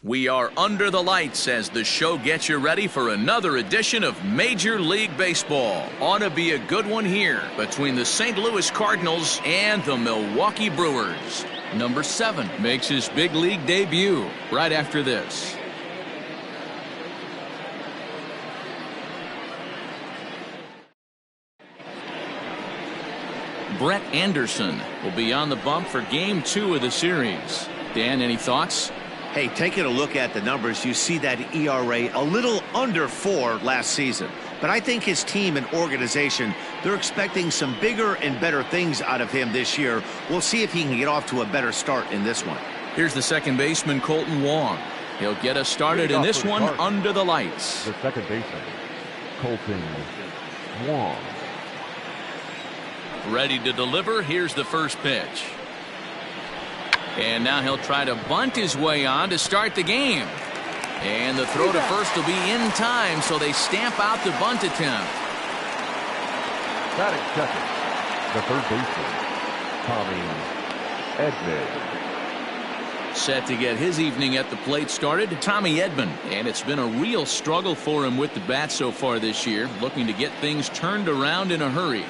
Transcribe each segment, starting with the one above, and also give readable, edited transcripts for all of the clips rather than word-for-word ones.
We are under the lights as the show gets you ready for another edition of Major League Baseball. Ought to be a good one here between the St. Louis Cardinals and the Milwaukee Brewers. Number 7 makes his big league debut right after this. Brett Anderson will be on the bump for Game 2 of the series. Dan, any thoughts? Hey, taking a look at the numbers, you see that ERA a little under 4 last season. But I think his team and organization, they're expecting some bigger and better things out of him this year. We'll see if he can get off to a better start in this one. Here's the second baseman, Colton Wong. He'll get us started in this one under the lights. The second baseman, Colton Wong. Ready to deliver. Here's the first pitch. And now he'll try to bunt his way on to start the game. And the throw to first will be in time, so they stamp out the bunt attempt. Batting second, the third baseman, Tommy Edman. Set to get his evening at the plate started, Tommy Edman. And it's been a real struggle for him with the bat so far this year, looking to get things turned around in a hurry.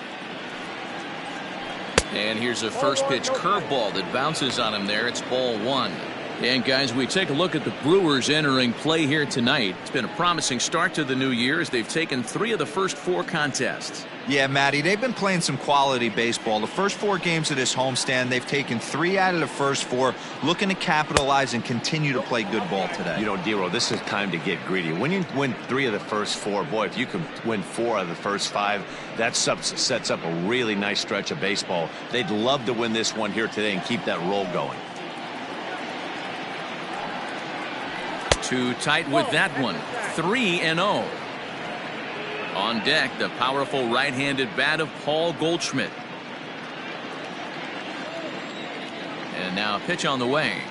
And here's a first pitch curveball that bounces on him there. It's ball 1. And guys, we take a look at the Brewers entering play here tonight. It's been a promising start to the new year as they've taken 3 of the first 4 contests. Yeah, Matty, they've been playing some quality baseball. The first 4 games of this homestand, they've taken 3 out of the first 4, looking to capitalize and continue to play good ball today. You know, Dero, this is time to get greedy. When you win 3 of the first 4, boy, if you can win 4 of the first 5, that sets up a really nice stretch of baseball. They'd love to win this one here today and keep that roll going. Too tight with that one. 3-0. On deck, the powerful right-handed bat of Paul Goldschmidt. And now a pitch on the way.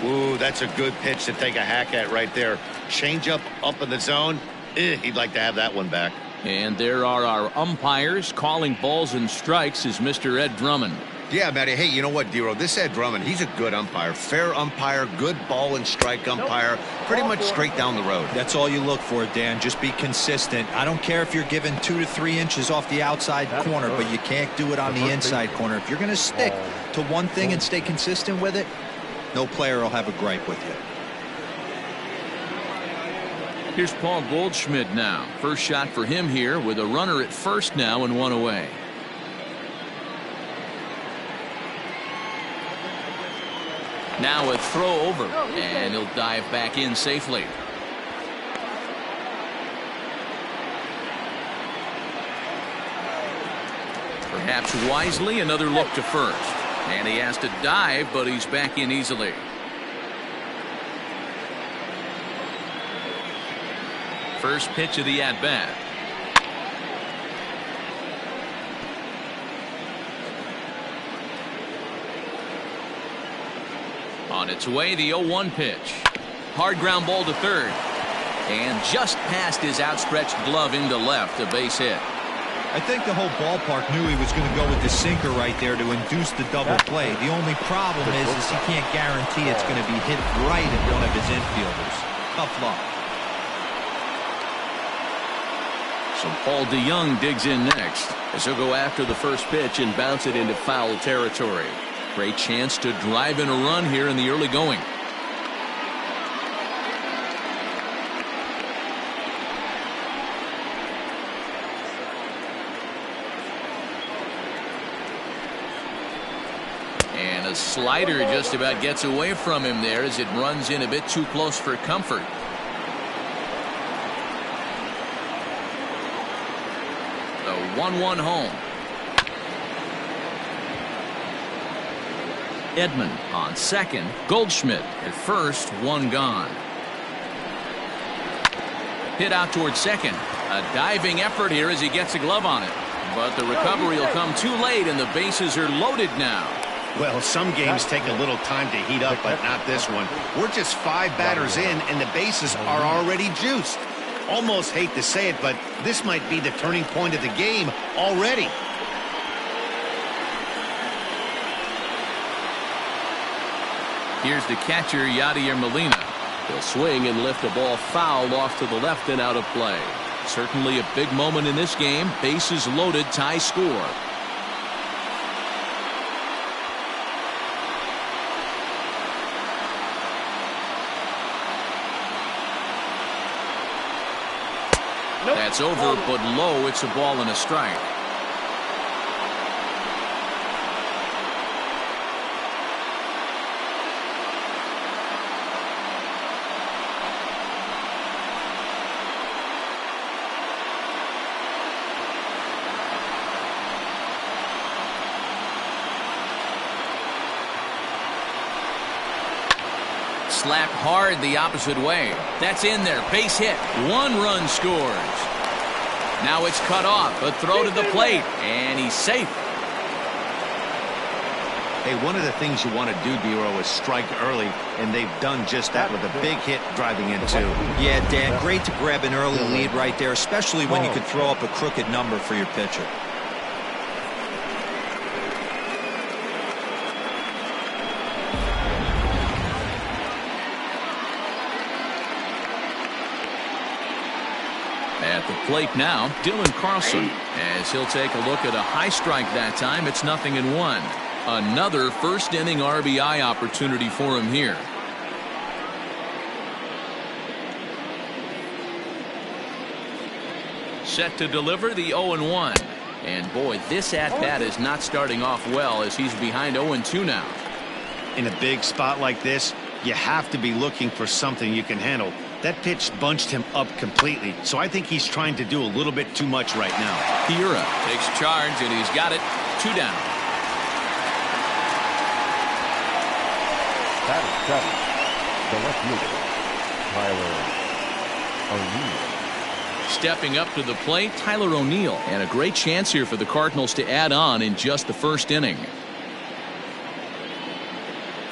Ooh, that's a good pitch to take a hack at right there. Change up in the zone. He'd like to have that one back. And there are our umpires calling balls and strikes is Mr. Ed Drummond. Yeah, Matty. Hey, you know what, Dero? This Ed Drummond, he's a good umpire. Fair umpire, good ball and strike umpire. Pretty much straight down the road. That's all you look for, Dan. Just be consistent. I don't care if you're given 2 to 3 inches off the outside corner, but you can't do it on the inside corner. If you're going to stick to one thing and stay consistent with it, no player will have a gripe with you. Here's Paul Goldschmidt now. First shot for him here with a runner at first now and 1 away. Now a throw over, and he'll dive back in safely. Perhaps wisely, another look to first. And he has to dive, but he's back in easily. First pitch of the at-bat. On its way, the 0-1 pitch. Hard ground ball to third. And just past his outstretched glove into left, a base hit. I think the whole ballpark knew he was going to go with the sinker right there to induce the double play. The only problem is he can't guarantee it's going to be hit right at one of his infielders. Tough luck. So Paul DeYoung digs in next as he'll go after the first pitch and bounce it into foul territory. Great chance to drive in a run here in the early going. And a slider just about gets away from him there as it runs in a bit too close for comfort. The 1-1 home. Edman on second. Goldschmidt at first. 1 gone. Hit out towards second. A diving effort here as he gets a glove on it. But the recovery will come too late and the bases are loaded now. Well, some games take a little time to heat up, but not this one. We're just 5 batters in and the bases are already juiced. Almost hate to say it, but this might be the turning point of the game already. Here's the catcher, Yadier Molina. He'll swing and lift a ball foul off to the left and out of play. Certainly a big moment in this game. Bases loaded, tie score. That's over, but low. It's a ball and a strike. Slapped hard the opposite way. That's in there. Base hit. 1 run scores. Now it's cut off. A throw to the plate. And he's safe. Hey, one of the things you want to do, D-Row, is strike early, and they've done just that with a big hit driving in two. Yeah, Dan, great to grab an early lead right there, especially when you could throw up a crooked number for your pitcher. At the plate now, Dylan Carlson, as he'll take a look at a high strike that time. It's 0-1. Another first inning RBI opportunity for him here. Set to deliver the 0-1. And boy, this at-bat is not starting off well as he's behind 0-2 now. In a big spot like this, you have to be looking for something you can handle. That pitch bunched him up completely, so I think he's trying to do a little bit too much right now. Hiura takes charge, and he's got it. 2 down. Batting seventh, the left fielder, Tyler O'Neill. Stepping up to the plate, Tyler O'Neill. And a great chance here for the Cardinals to add on in just the first inning.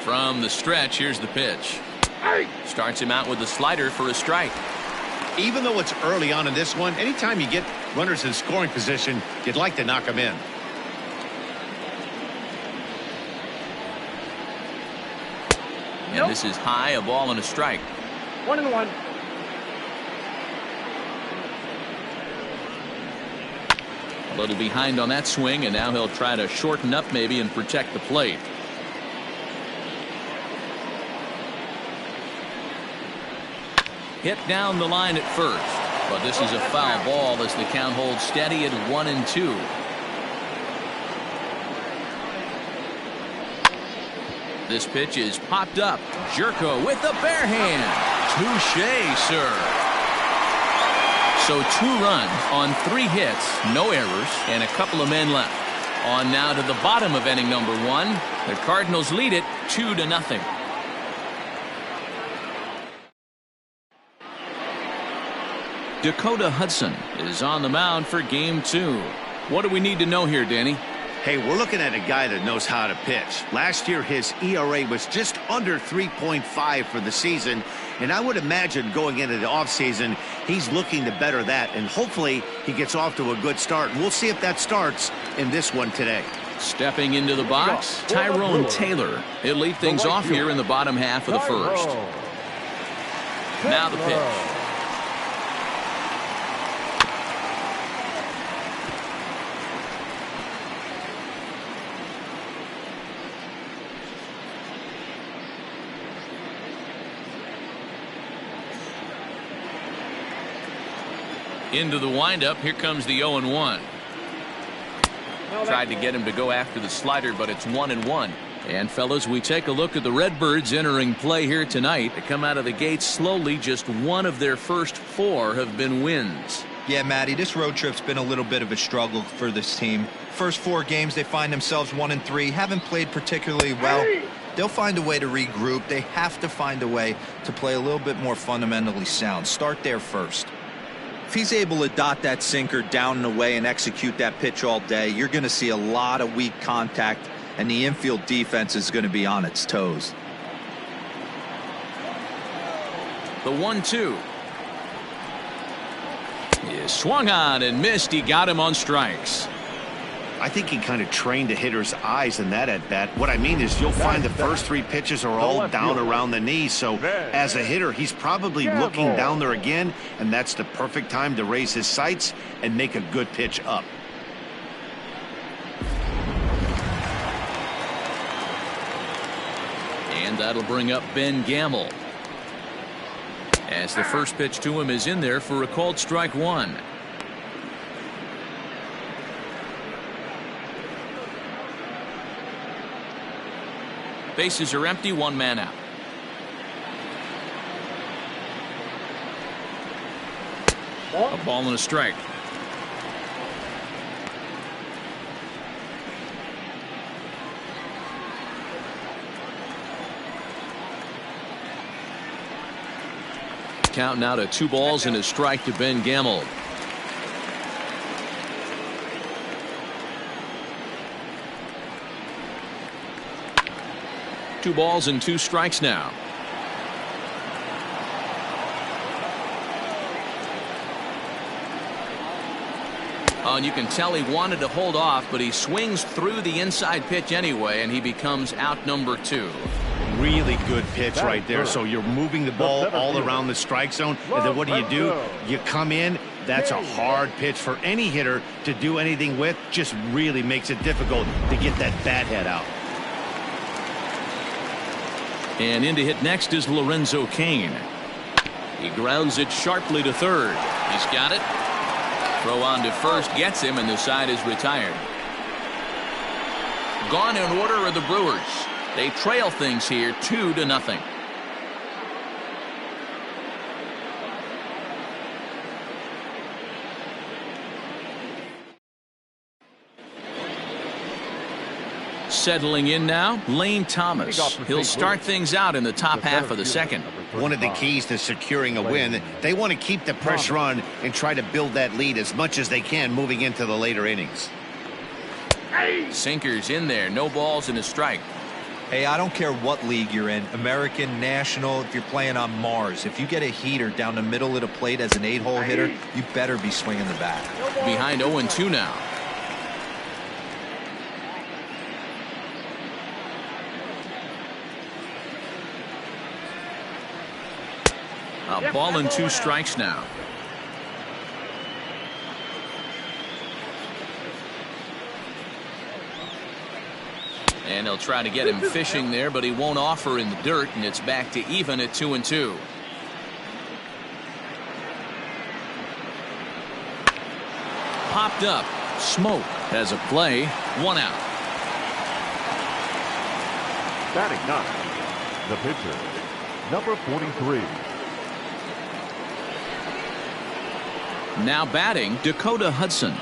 From the stretch, here's the pitch. Starts him out with a slider for a strike. Even though it's early on in this one, anytime you get runners in scoring position, you'd like to knock them in. And this is high, a ball and a strike. 1-1. A little behind on that swing, and now he'll try to shorten up maybe and protect the plate. Hit down the line at first, but this is a foul ball as the count holds steady at 1-2. This pitch is popped up. Jerko with the bare hand. Touché, sir. So 2 runs on 3 hits, no errors, and a couple of men left. On now to the bottom of inning number 1. The Cardinals lead it 2-0. Dakota Hudson is on the mound for game 2. What do we need to know here, Danny? Hey, we're looking at a guy that knows how to pitch. Last year, his ERA was just under 3.5 for the season, and I would imagine going into the offseason, he's looking to better that, and hopefully he gets off to a good start. And we'll see if that starts in this one today. Stepping into the box, Tyrone Taylor. He'll lead things off here in the bottom half of the first. Now the pitch. Into the windup. Here comes the 0-1. Tried to get him to go after the slider, but it's 1-1. And fellas, we take a look at the Redbirds entering play here tonight. They come out of the gates slowly. Just one of their first 4 have been wins. Yeah, Matty, this road trip's been a little bit of a struggle for this team. First 4 games, they find themselves 1-3. Haven't played particularly well. They'll find a way to regroup. They have to find a way to play a little bit more fundamentally sound. Start there first. If he's able to dot that sinker down and away and execute that pitch all day, you're going to see a lot of weak contact, and the infield defense is going to be on its toes. The 1-2. He swung on and missed. He got him on strikes. I think he kind of trained the hitter's eyes in that at bat. What I mean is you'll find the first 3 pitches are all down around the knee. So as a hitter, he's probably looking down there again, and that's the perfect time to raise his sights and make a good pitch up. And that'll bring up Ben Gamble, as the first pitch to him is in there for a called strike 1. Bases are empty, 1 man out. A ball and a strike. Count now to 2 balls and a strike to Ben Gamble. Two balls and 2 strikes now. Oh, and you can tell he wanted to hold off, but he swings through the inside pitch anyway, and he becomes out number 2. Really good pitch right there. So you're moving the ball all around the strike zone, and then what do? You come in. That's a hard pitch for any hitter to do anything with. Just really makes it difficult to get that bat head out. And in to hit next is Lorenzo Cain. He grounds it sharply to third. He's got it. Throw on to first gets him, and the side is retired. Gone in order are the Brewers. They trail things here 2-0. Settling in now, Lane Thomas. He'll start things out in the top half of the second. One of the keys to securing a win, they want to keep the pressure on and try to build that lead as much as they can moving into the later innings. Sinkers in there, no balls and a strike. Hey, I don't care what league you're in, American, National, if you're playing on Mars. If you get a heater down the middle of the plate as an 8-hole hitter, you better be swinging the bat. Behind 0-2 now. A ball and 2 strikes now. And he'll try to get him fishing there, but he won't offer in the dirt, and it's back to even at 2-2. Popped up. Smoke has a play. 1 out. Batting 9, the pitcher, number 43. Now batting, Dakota Hudson.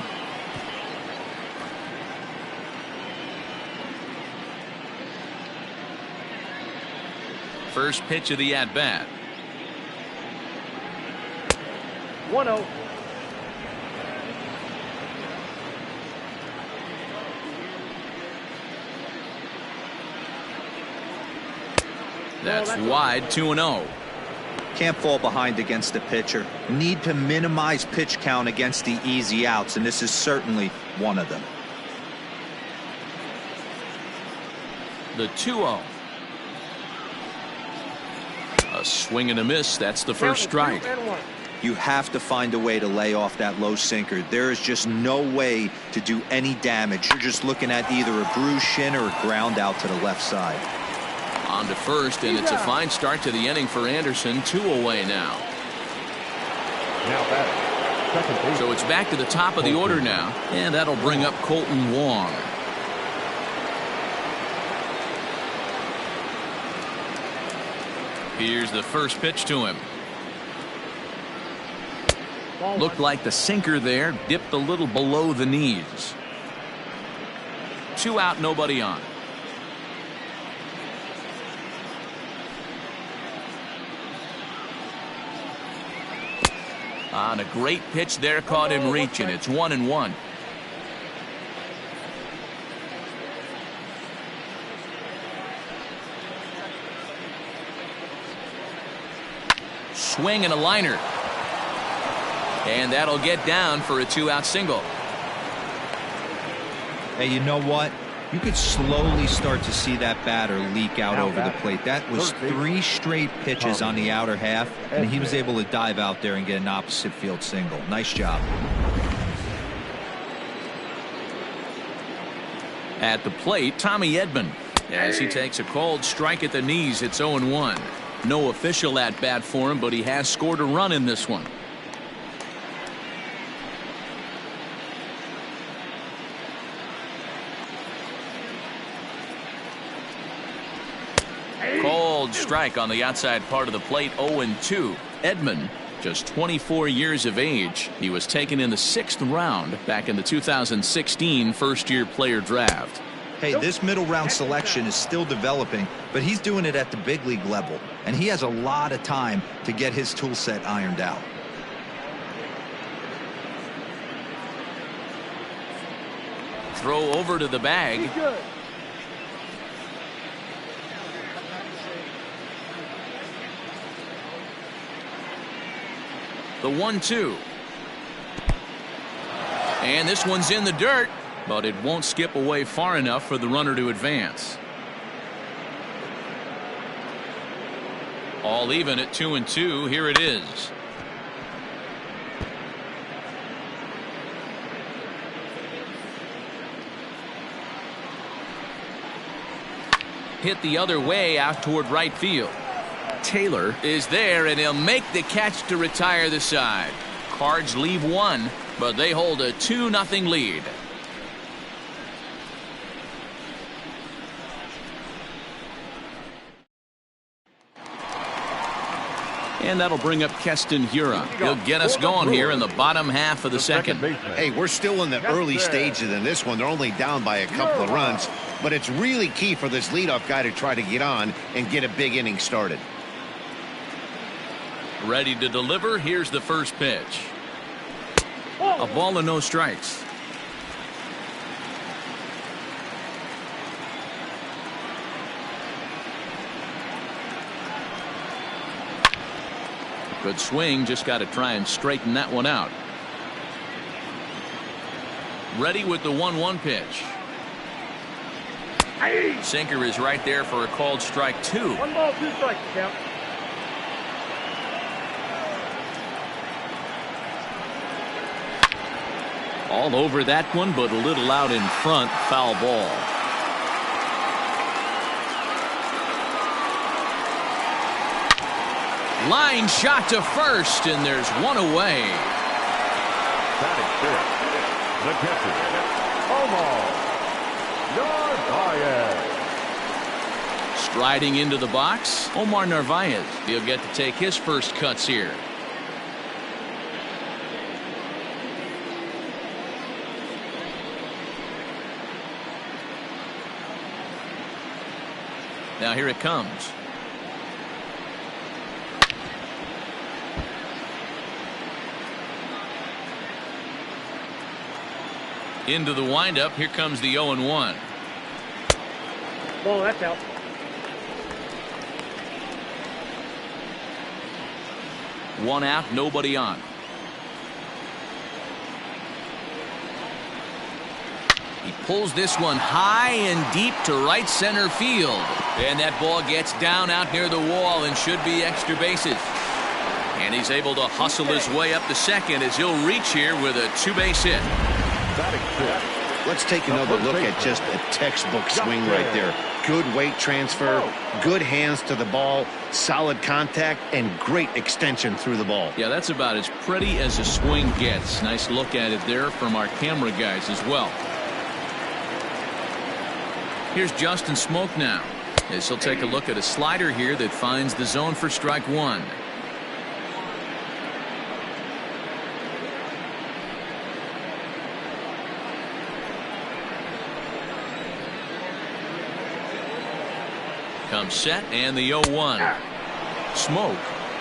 First pitch of the at-bat. 1-0. That's wide, 2-0. Can't fall behind against the pitcher. Need to minimize pitch count against the easy outs, and this is certainly one of them. The 2-0. A swing and a miss. That's the first strike. You have to find a way to lay off that low sinker. There is just no way to do any damage. You're just looking at either a bruised shin or a ground out to the left side. On to first, and it's a fine start to the inning for Anderson. 2 away now. Now batting, second base. So it's back to the top of the order now, and that'll bring up Colton Wong. Here's the first pitch to him. Looked like the sinker there dipped a little below the knees. 2 out, nobody on. On a great pitch there, caught him reaching. It's 1-1. Swing and a liner. And that'll get down for a 2-out single. Hey, you know what? You could slowly start to see that batter leak out over the plate. That was 3 straight pitches on the outer half, and he was able to dive out there and get an opposite field single. Nice job. At the plate, Tommy Edman, as he takes a called strike at the knees. It's 0-1. No official at bat for him, but he has scored a run in this one. Called strike on the outside part of the plate. 0-2. Edman, just 24 years of age. He was taken in the 6th round back in the 2016 first-year player draft. Hey, this middle round selection is still developing, but he's doing it at the big league level, and he has a lot of time to get his tool set ironed out. Throw over to the bag. The 1-2. And this one's in the dirt, but it won't skip away far enough for the runner to advance. All even at 2-2. Here it is. Hit the other way out toward right field. Taylor is there, and he'll make the catch to retire the side. Cards leave one, but they hold a 2-0 lead. And that'll bring up Keston Hiura. He'll get us going here in the bottom half of the second. Hey, we're still in the early stages in this one. They're only down by a couple of runs, but it's really key for this leadoff guy to try to get on and get a big inning started. Ready to deliver. Here's the first pitch. A ball and no strikes. Good swing, just got to try and straighten that one out. Ready with the 1-1 pitch. Sinker is right there for a called strike 2. 1 ball, 2 strikes, Kemp. All over that one, but a little out in front. Foul ball. Line shot to first, and there's one away. Batting fifth, the catcher, Omar Narvaez. Striding into the box, Omar Narvaez. He'll get to take his first cuts here. Now here it comes. Into the windup. Here comes the 0-1. Ball, that's out. One out, nobody on. He pulls this one high and deep to right center field. And that ball gets down out near the wall and should be extra bases. And he's able to hustle his way up to second as he'll reach here with a 2-base hit. Let's take another look at just a textbook swing right there. Good weight transfer, good hands to the ball, solid contact, and great extension through the ball. Yeah, that's about as pretty as a swing gets. Nice look at it there from our camera guys as well. Here's Justin Smoke now, as he'll take a look at a slider here that finds the zone for strike 1. Comes set, and the 0-1. Smoke,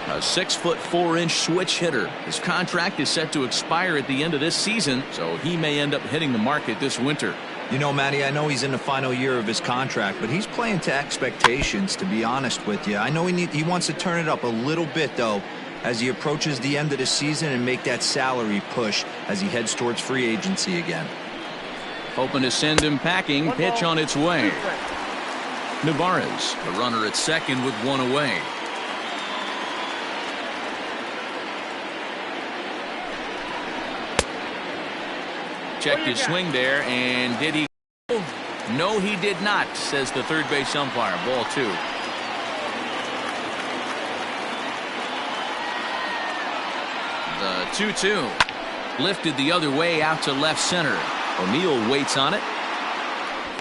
a 6'4" switch hitter. His contract is set to expire at the end of this season, so he may end up hitting the market this winter. You know, Matty, I know he's in the final year of his contract, but he's playing to expectations, to be honest with you. I know he wants to turn it up a little bit, though, as he approaches the end of the season and make that salary push as he heads towards free agency again. Hoping to send him packing. Pitch on its way. Navarez, the runner at second with one away. Checked his swing there, and did he? No, he did not, says the third base umpire. Ball 2. The 2-2. Lifted the other way out to left center. O'Neill waits on it.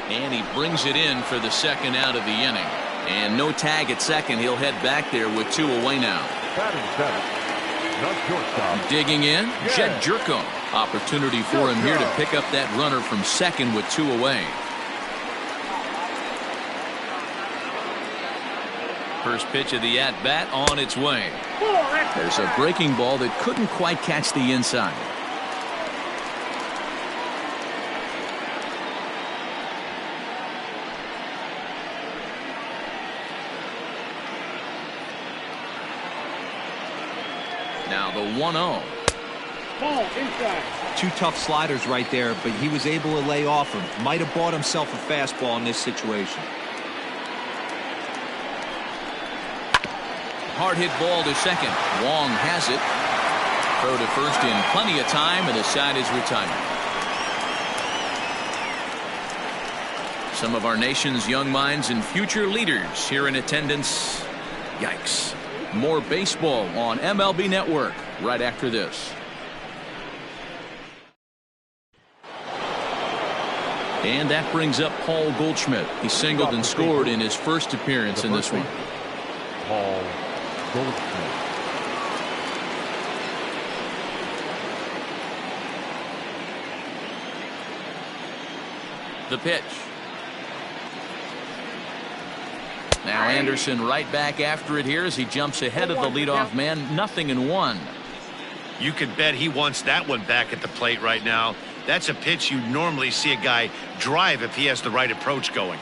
And he brings it in for the second out of the inning. And no tag at second. He'll head back there with 2 away now. Digging in, Jed Jerko. Opportunity for him here to pick up that runner from second with 2 away. First pitch of the at-bat on its way. There's a breaking ball that couldn't quite catch the inside. Now the 1-0. Ball inside. 2 tough sliders right there, but he was able to lay off him. Might have bought himself a fastball in this situation. Hard hit ball to second. Wong has it. Throw to first in plenty of time, and the side is retired. Some of our nation's young minds and future leaders here in attendance. Yikes. More baseball on MLB Network right after this. And that brings up Paul Goldschmidt. He singled and scored in his first appearance in this one. Paul Goldschmidt. The pitch. Now Anderson right back after it here as he jumps ahead of the leadoff man. 0-1. You could bet he wants that one back at the plate right now. That's a pitch you normally see a guy drive if he has the right approach going.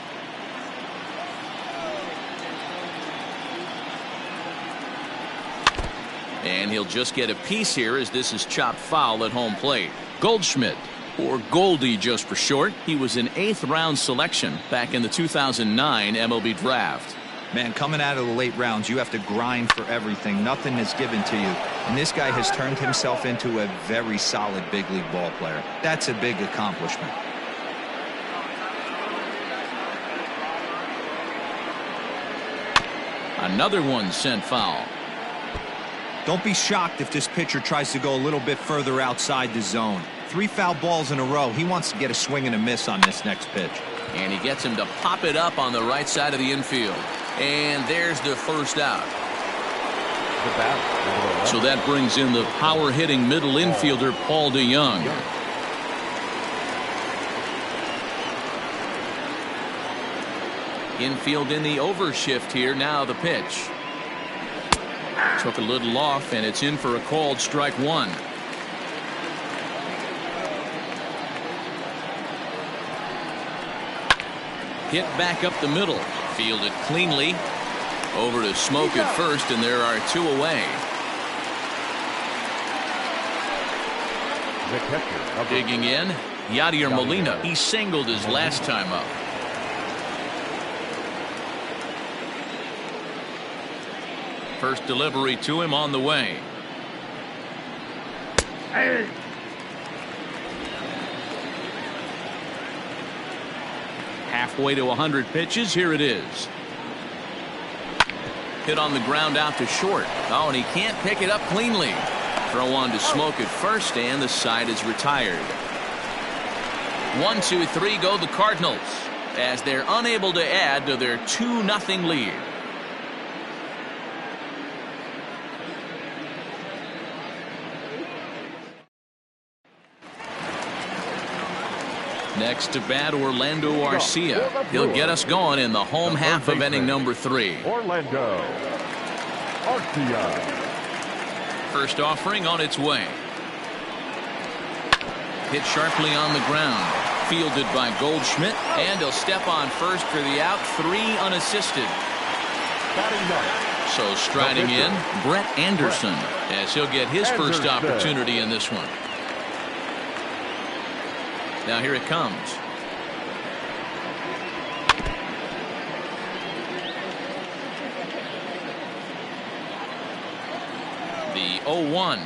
And he'll just get a piece here as this is chopped foul at home plate. Goldschmidt, or Goldie just for short. He was an 8th round selection back in the 2009 MLB draft. Man, coming out of the late rounds, you have to grind for everything. Nothing is given to you. And this guy has turned himself into a very solid big league ball player. That's a big accomplishment. Another one sent foul. Don't be shocked if this pitcher tries to go a little bit further outside the zone. 3 foul balls in a row. He wants to get a swing and a miss on this next pitch. And he gets him to pop it up on the right side of the infield. And there's the first out. So that brings in the power-hitting middle infielder Paul DeYoung. Infield in the overshift here. Now the pitch. Took a little off, and it's in for a called strike 1. Hit back up the middle. Fielded cleanly. Over to Smoke at first, and there are 2 away. Digging in, Yadier Molina. He singled his last time up. First delivery to him on the way. Halfway to 100 pitches. Here it is. Hit on the ground out to short. Oh, and he can't pick it up cleanly. Throw on to Smoke at first, and the side is retired. 1, 2, 3 go the Cardinals as they're unable to add to their 2-0 lead. Next to bat, Orlando Arcia. He'll get us going in the home half of inning number 3. Orlando Arcia. First offering on its way. Hit sharply on the ground. Fielded by Goldschmidt, and he'll step on first for the out. 3 unassisted. So striding in, Brett Anderson, as he'll get his first opportunity in this one. Now here it comes. The 0-1.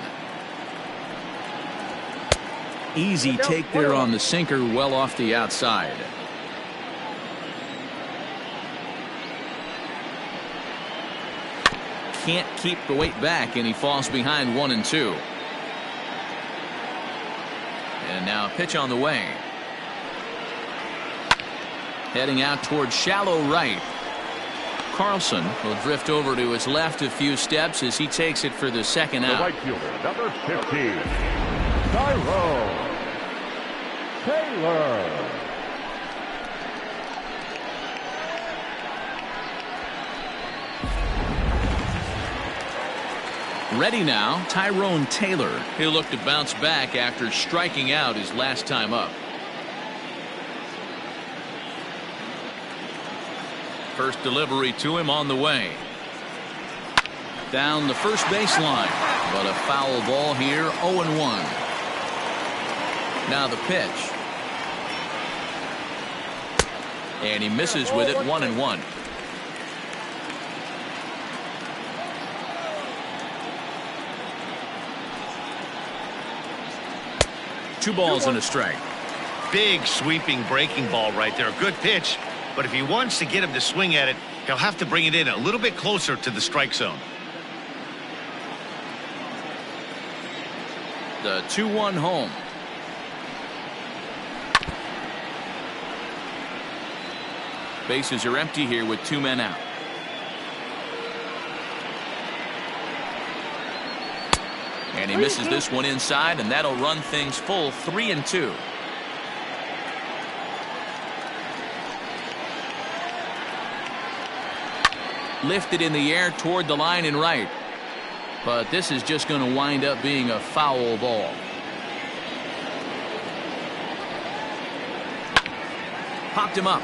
Easy take there on the sinker, well off the outside. Can't keep the weight back, and he falls behind 1-2. And now a pitch on the way. Heading out towards shallow right. Carlson will drift over to his left a few steps as he takes it for the second out. The right fielder, number 15, Tyrone Taylor. Ready now, Tyrone Taylor. He'll look to bounce back after striking out his last time up. First delivery to him on the way. Down the first baseline, but a foul ball here, 0-1. Now the pitch. And he misses with it, 1-1. Two balls and a strike. Big sweeping breaking ball right there. A good pitch. But if he wants to get him to swing at it, he'll have to bring it in a little bit closer to the strike zone. The 2-1 home. Bases are empty here with 2 men out. And he misses this one inside, and that'll run things full 3-2. Lifted in the air toward the line and right. But this is just going to wind up being a foul ball. Popped him up.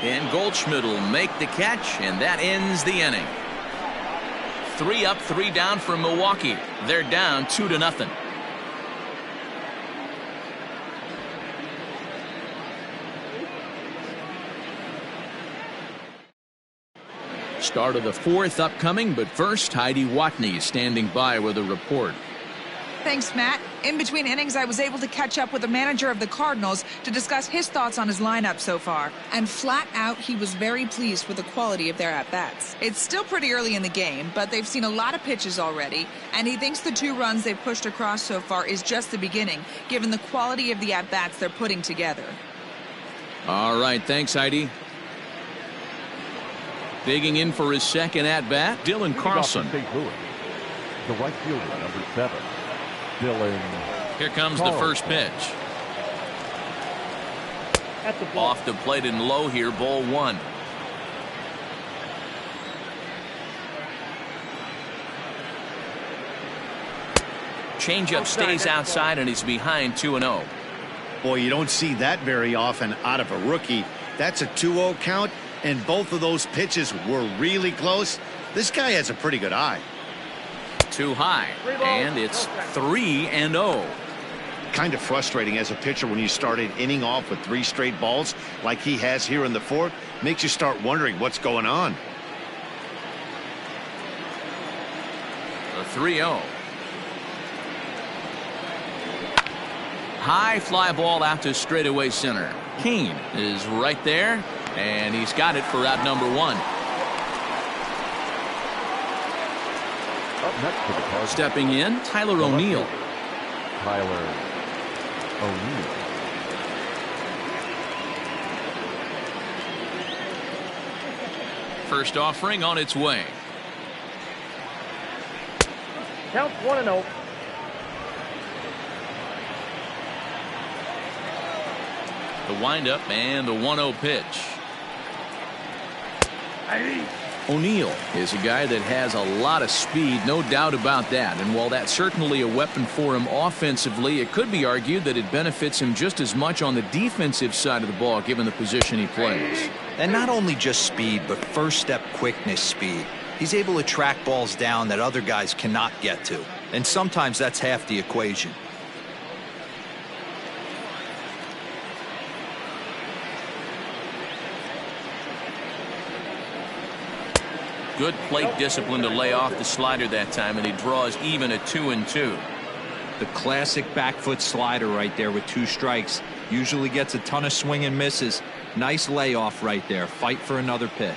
And Goldschmidt will make the catch, and that ends the inning. 3 up, 3 down for Milwaukee. They're down 2-0. Start of the 4th upcoming, but first, Heidi Watney standing by with a report. Thanks, Matt. In between innings, I was able to catch up with the manager of the Cardinals to discuss his thoughts on his lineup so far. And flat out, he was very pleased with the quality of their at-bats. It's still pretty early in the game, but they've seen a lot of pitches already, and he thinks the 2 runs they've pushed across so far is just the beginning, given the quality of the at-bats they're putting together. All right, thanks, Heidi. Digging in for his second at-bat, Dylan Carlson. St. Louis, the right fielder, number 7, Dylan. Here comes the first pitch. Off the plate and low here, ball 1. Changeup stays outside, and he's behind 2-0. Boy, you don't see that very often out of a rookie. That's a 2-0 count, and both of those pitches were really close. This guy has a pretty good eye. Too high, and it's 3-0. Kind of frustrating as a pitcher when you start an inning off with 3 straight balls like he has here in the 4th. Makes you start wondering what's going on. The 3-0. High fly ball out to straightaway center. Kane is right there, and he's got it for out number 1. Up next for the Cardinals. Stepping in, Tyler O'Neill. Tyler O'Neill. First offering on its way. Count 1-0. The windup and the 1-0 pitch. O'Neill is a guy that has a lot of speed, no doubt about that. And while that's certainly a weapon for him offensively, it could be argued that it benefits him just as much on the defensive side of the ball, given the position he plays. And not only just speed, but first step quickness speed. He's able to track balls down that other guys cannot get to. And sometimes that's half the equation. Good plate discipline to lay off the slider that time, and he draws even at 2-2. The classic back foot slider right there with 2 strikes. Usually gets a ton of swing and misses. Nice layoff right there. Fight for another pitch.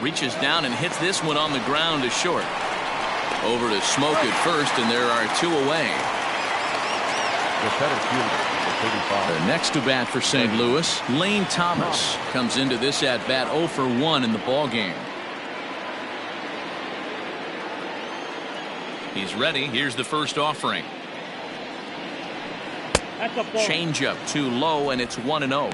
Reaches down and hits this one on the ground to short. Over to Smoke at first, and there are 2 away. The center fielder, the 35. The next to bat for St. Louis, Lane Thomas, comes into this at bat 0 for 1 in the ball game. He's ready. Here's the first offering. Changeup too low, and it's 1-0.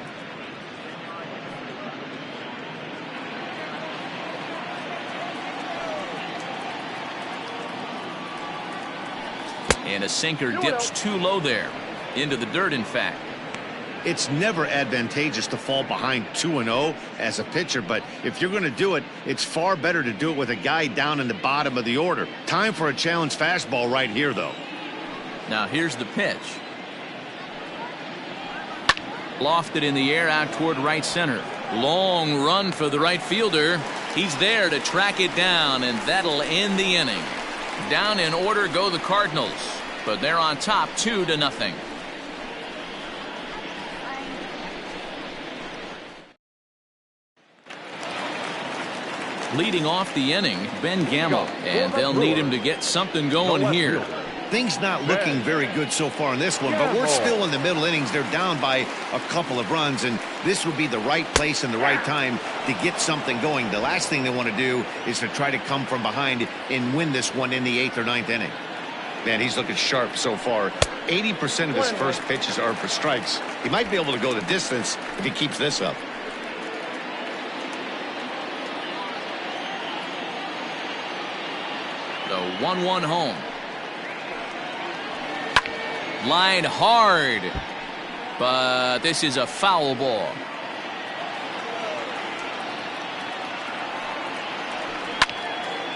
And a sinker dips too low there. Into the dirt, in fact. It's never advantageous to fall behind 2-0 as a pitcher, but if you're going to do it, it's far better to do it with a guy down in the bottom of the order. Time for a challenge fastball right here, though. Now here's the pitch. Lofted in the air out toward right center. Long run for the right fielder. He's there to track it down, and that'll end the inning. Down in order go the Cardinals, but they're on top 2-0. Leading off the inning, Ben Gamble, and they'll need him to get something going here. Things not looking very good so far in this one, but we're still in the middle innings. They're down by a couple of runs, and this would be the right place and the right time to get something going. The last thing they want to do is to try to come from behind and win this one in the 8th or 9th inning. Man, he's looking sharp so far. 80% of his first pitches are for strikes. He might be able to go the distance if he keeps this up. The 1-1 home. Line hard, but this is a foul ball.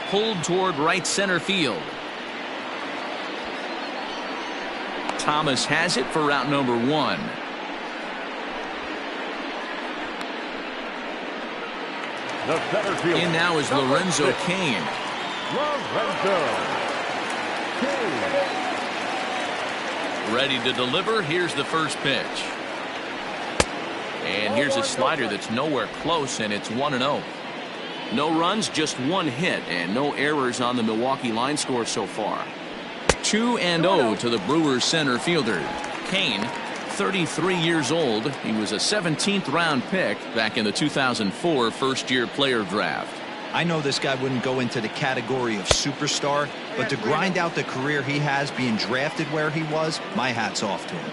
Pulled toward right center field. Thomas has it for route number 1. The center fielder. In now is Lorenzo Cain. Ready to deliver. Here's the first pitch. And here's a slider that's nowhere close, and it's 1-0. No runs, just 1 hit, and no errors on the Milwaukee line score so far. 2-0 to the Brewers center fielder. Cain, 33 years old. He was a 17th round pick back in the 2004 first-year player draft. I know this guy wouldn't go into the category of superstar, but to grind out the career he has being drafted where he was, my hat's off to him.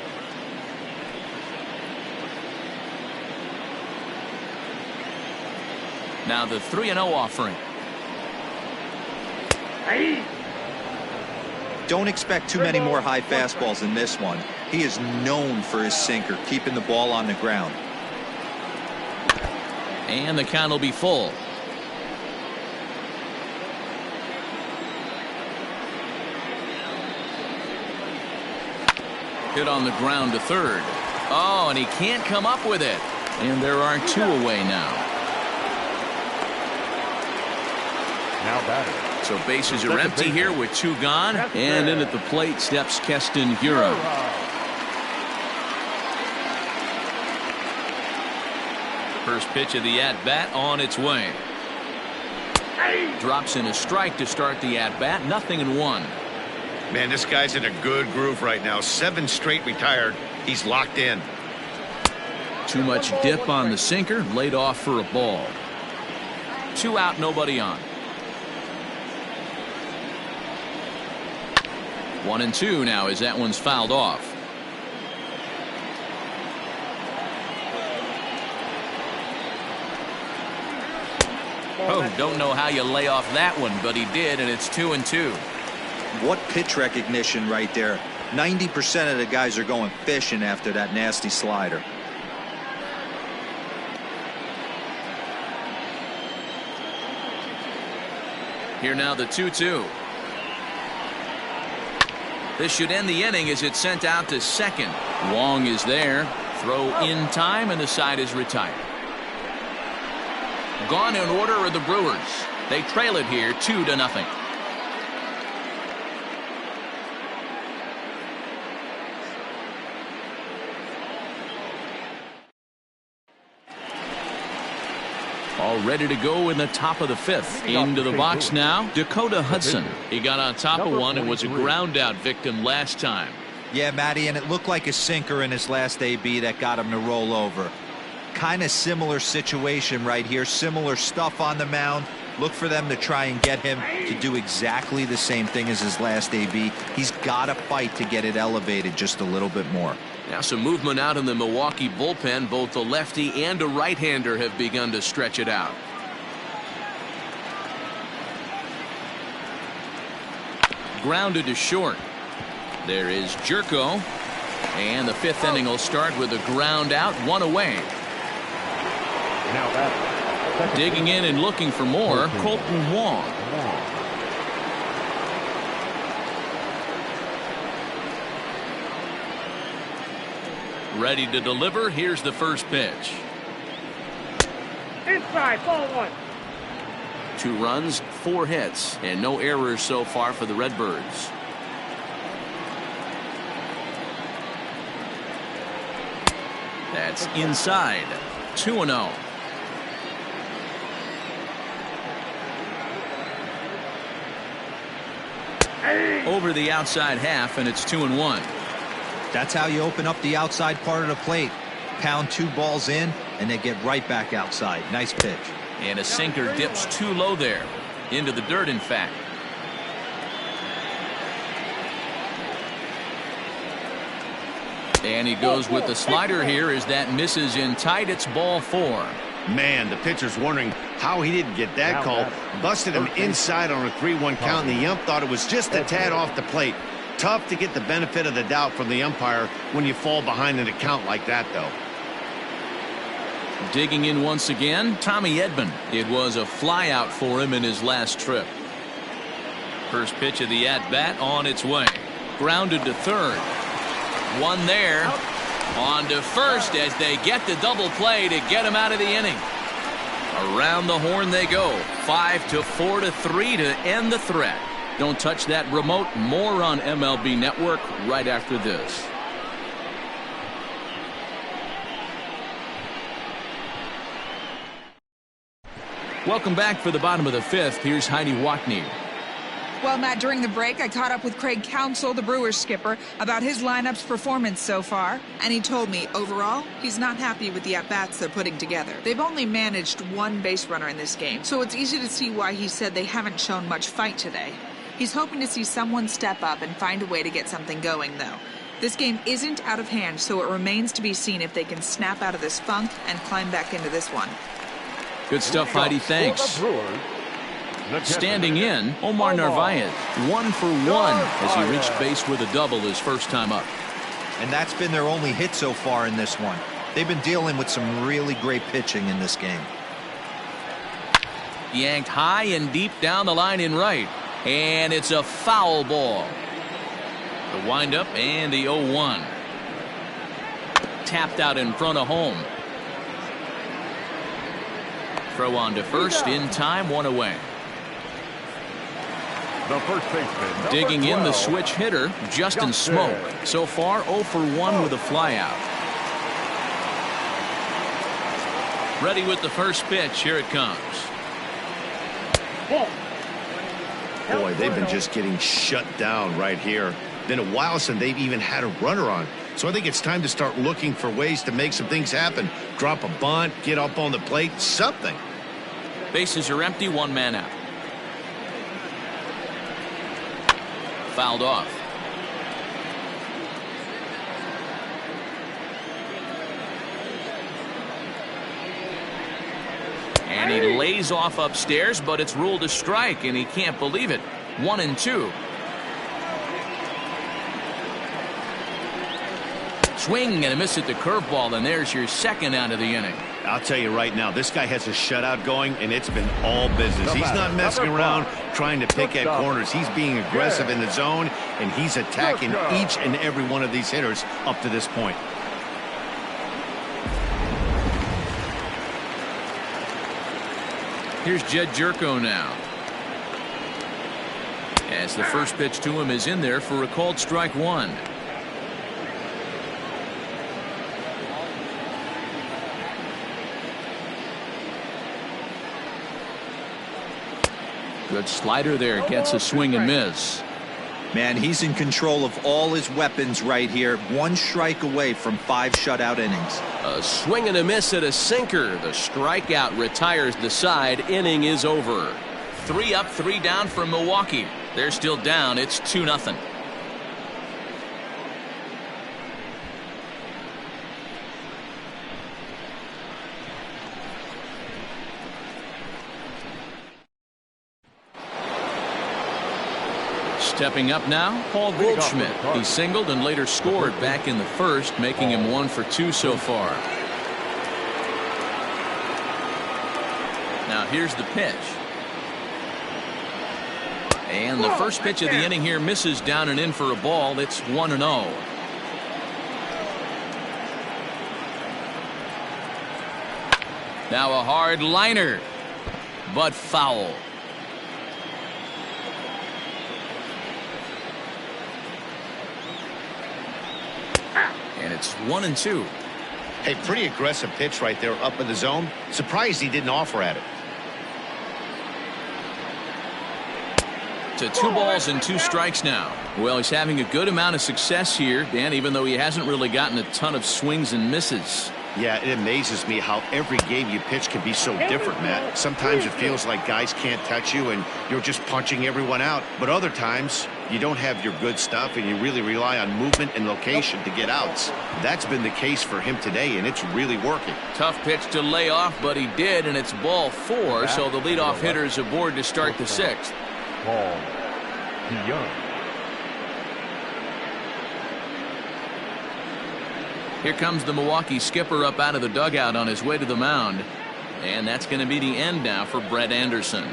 Now the 3-0 offering. Don't expect too many more high fastballs in this one. He is known for his sinker, keeping the ball on the ground. And the count will be full. Hit on the ground to third. Oh, and he can't come up with it. And there are 2 away now. Now batting. So bases are empty here with 2 gone. And in at the plate steps Keston Hiura. First pitch of the at-bat on its way. Drops in a strike to start the at-bat. 0-1. Man, this guy's in a good groove right now. 7 straight retired. He's locked in. Too much dip on the sinker. Laid off for a ball. 2 out, nobody on. 1-2 now as that one's fouled off. Oh, don't know how you lay off that one, but he did, and it's 2-2. What pitch recognition right there. 90% of the guys are going fishing after that nasty slider. Here now the 2-2. This should end the inning as it's sent out to second. Wong is there. Throw in time, and the side is retired. Gone in order are the Brewers. They trail it here 2-0. All ready to go in the top of the fifth. Into the box now, Dakota Hudson. He got on top of one and was a ground out victim last time. Yeah, Matty, and it looked like a sinker in his last AB that got him to roll over. Kind of similar situation right here. Similar stuff on the mound. Look for them to try and get him to do exactly the same thing as his last AB. He's got to fight to get it elevated just a little bit more. Now some movement out in the Milwaukee bullpen. Both a lefty and a right-hander have begun to stretch it out. Grounded to short. There is Jerko. And the fifth inning will start with a ground out, one away. Digging in and looking for more, Colton Wong. Ready to deliver. Here's the first pitch. Inside, ball one. 2 runs, 4 hits, and no errors so far for the Redbirds. That's inside. 2-0. Over the outside half, and it's 2-1. That's how you open up the outside part of the plate. Pound 2 balls in, and they get right back outside. Nice pitch. And a sinker dips too low there. Into the dirt, in fact. And he goes with the slider here as that misses in tight. It's ball 4. Man, the pitcher's wondering how he didn't get that call. Busted him inside on a 3-1 count, and the ump thought it was just a tad off the plate. Tough to get the benefit of the doubt from the umpire when you fall behind in a count like that, though. Digging in once again, Tommy Edman. It was a fly out for him in his last trip. First pitch of the at-bat on its way. Grounded to third. One there. On to first as they get the double play to get him out of the inning. Around the horn they go. 5-4-3 to end the threat. Don't touch that remote. More on MLB Network right after this. Welcome back for the bottom of the fifth. Here's Heidi Watney. Well, Matt, during the break, I caught up with Craig Counsell, the Brewers skipper, about his lineup's performance so far. And he told me, overall, he's not happy with the at-bats they're putting together. They've only managed 1 base runner in this game, so it's easy to see why he said they haven't shown much fight today. He's hoping to see someone step up and find a way to get something going, though. This game isn't out of hand, so it remains to be seen if they can snap out of this funk and climb back into this one. Good stuff, Heidi. Thanks. Standing in, Omar Narvaez, 1 for 1 as he reached base with a double his first time up. And that's been their only hit so far in this one. They've been dealing with some really great pitching in this game. Yanked high and deep down the line in right. And it's a foul ball. The windup and the 0-1. Tapped out in front of home. Throw on to first in time, 1 away. The first baseman. Digging in the switch hitter, Justin Smoak. So far 0 for 1 with a flyout. Ready with the first pitch. Here it comes. Boy, they've been just getting shut down right here. Been a while since they've even had a runner on. So I think it's time to start looking for ways to make some things happen. Drop a bunt, get up on the plate, something. Bases are empty, 1 man out. Fouled off. And he lays off upstairs, but it's ruled a strike, and he can't believe it. 1-2. Swing and a miss at the curveball, and there's your second out of the inning. I'll tell you right now, this guy has a shutout going, and it's been all business. He's not messing around trying to pick at corners. He's being aggressive in the zone, and he's attacking each and every one of these hitters up to this point. Here's Jed Jerko now. As the first pitch to him is in there for a called strike one. Good slider there, gets a swing and miss. Man, he's in control of all his weapons right here. One strike away from 5 shutout innings. A swing and a miss at a sinker. The strikeout retires the side. Inning is over. 3 up, 3 down for Milwaukee. They're still down. It's 2-0. Stepping up now, Paul Goldschmidt. He singled and later scored back in the first, making him 1 for 2 so far. Now here's the pitch. And the first pitch of the inning here misses down and in for a ball. It's 1-0. Now a hard liner, but foul. And it's 1-2. Hey, pretty aggressive pitch right there up in the zone. Surprised he didn't offer at it. To 2 balls and 2 strikes now. Well, he's having a good amount of success here, Dan, even though he hasn't really gotten a ton of swings and misses. Yeah, it amazes me how every game you pitch can be so different, Matt. Sometimes it feels like guys can't touch you and you're just punching everyone out. But other times, you don't have your good stuff and you really rely on movement and location to get outs. That's been the case for him today, and it's really working. Tough pitch to lay off, but he did, and it's ball 4, so the leadoff hitter is aboard to start the 6th. Paul DeYoung. Here comes the Milwaukee skipper up out of the dugout on his way to the mound. And that's going to be the end now for Brett Anderson.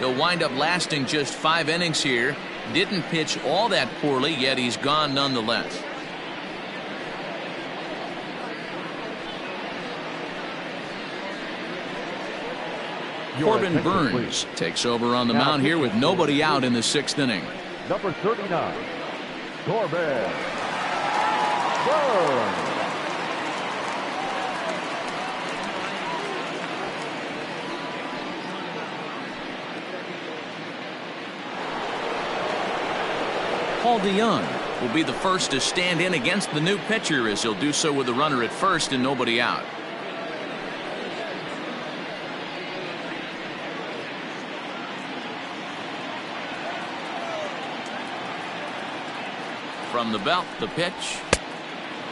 He'll wind up lasting just 5 innings here. Didn't pitch all that poorly, yet he's gone nonetheless. Corbin Burns takes over on the mound here with nobody out in the 6th inning. Number 39, Corbin Burns. Paul DeYoung will be the first to stand in against the new pitcher, as he'll do so with a runner at first and nobody out. From the belt, the pitch.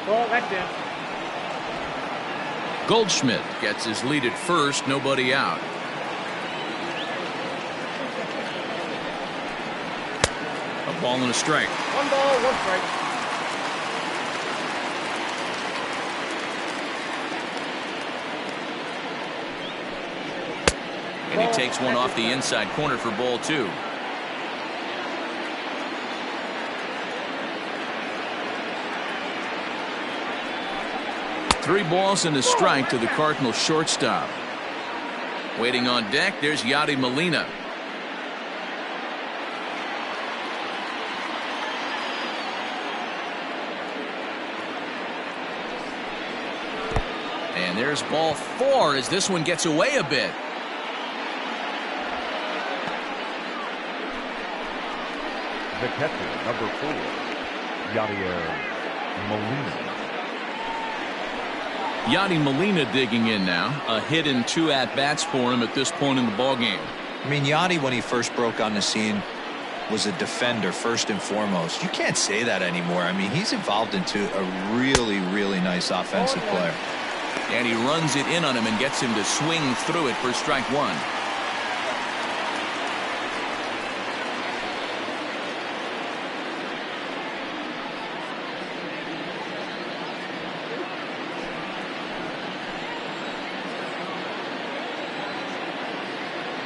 Well, that's it. Goldschmidt gets his lead at first, nobody out. A ball and a strike. 1 ball, 1 strike. And he takes one off the inside corner for ball 2. Three balls and a strike to the Cardinals shortstop. Waiting on deck, there's Yadi Molina. And there's ball 4 as this one gets away a bit. The catcher, number 4, Yadi Molina. Yadi Molina digging in now. A hit and 2 at-bats for him at this point in the ballgame. I mean, Yadi, when he first broke on the scene, was a defender first and foremost. You can't say that anymore. I mean, he's evolved into a really, really nice offensive player. And he runs it in on him and gets him to swing through it for strike 1.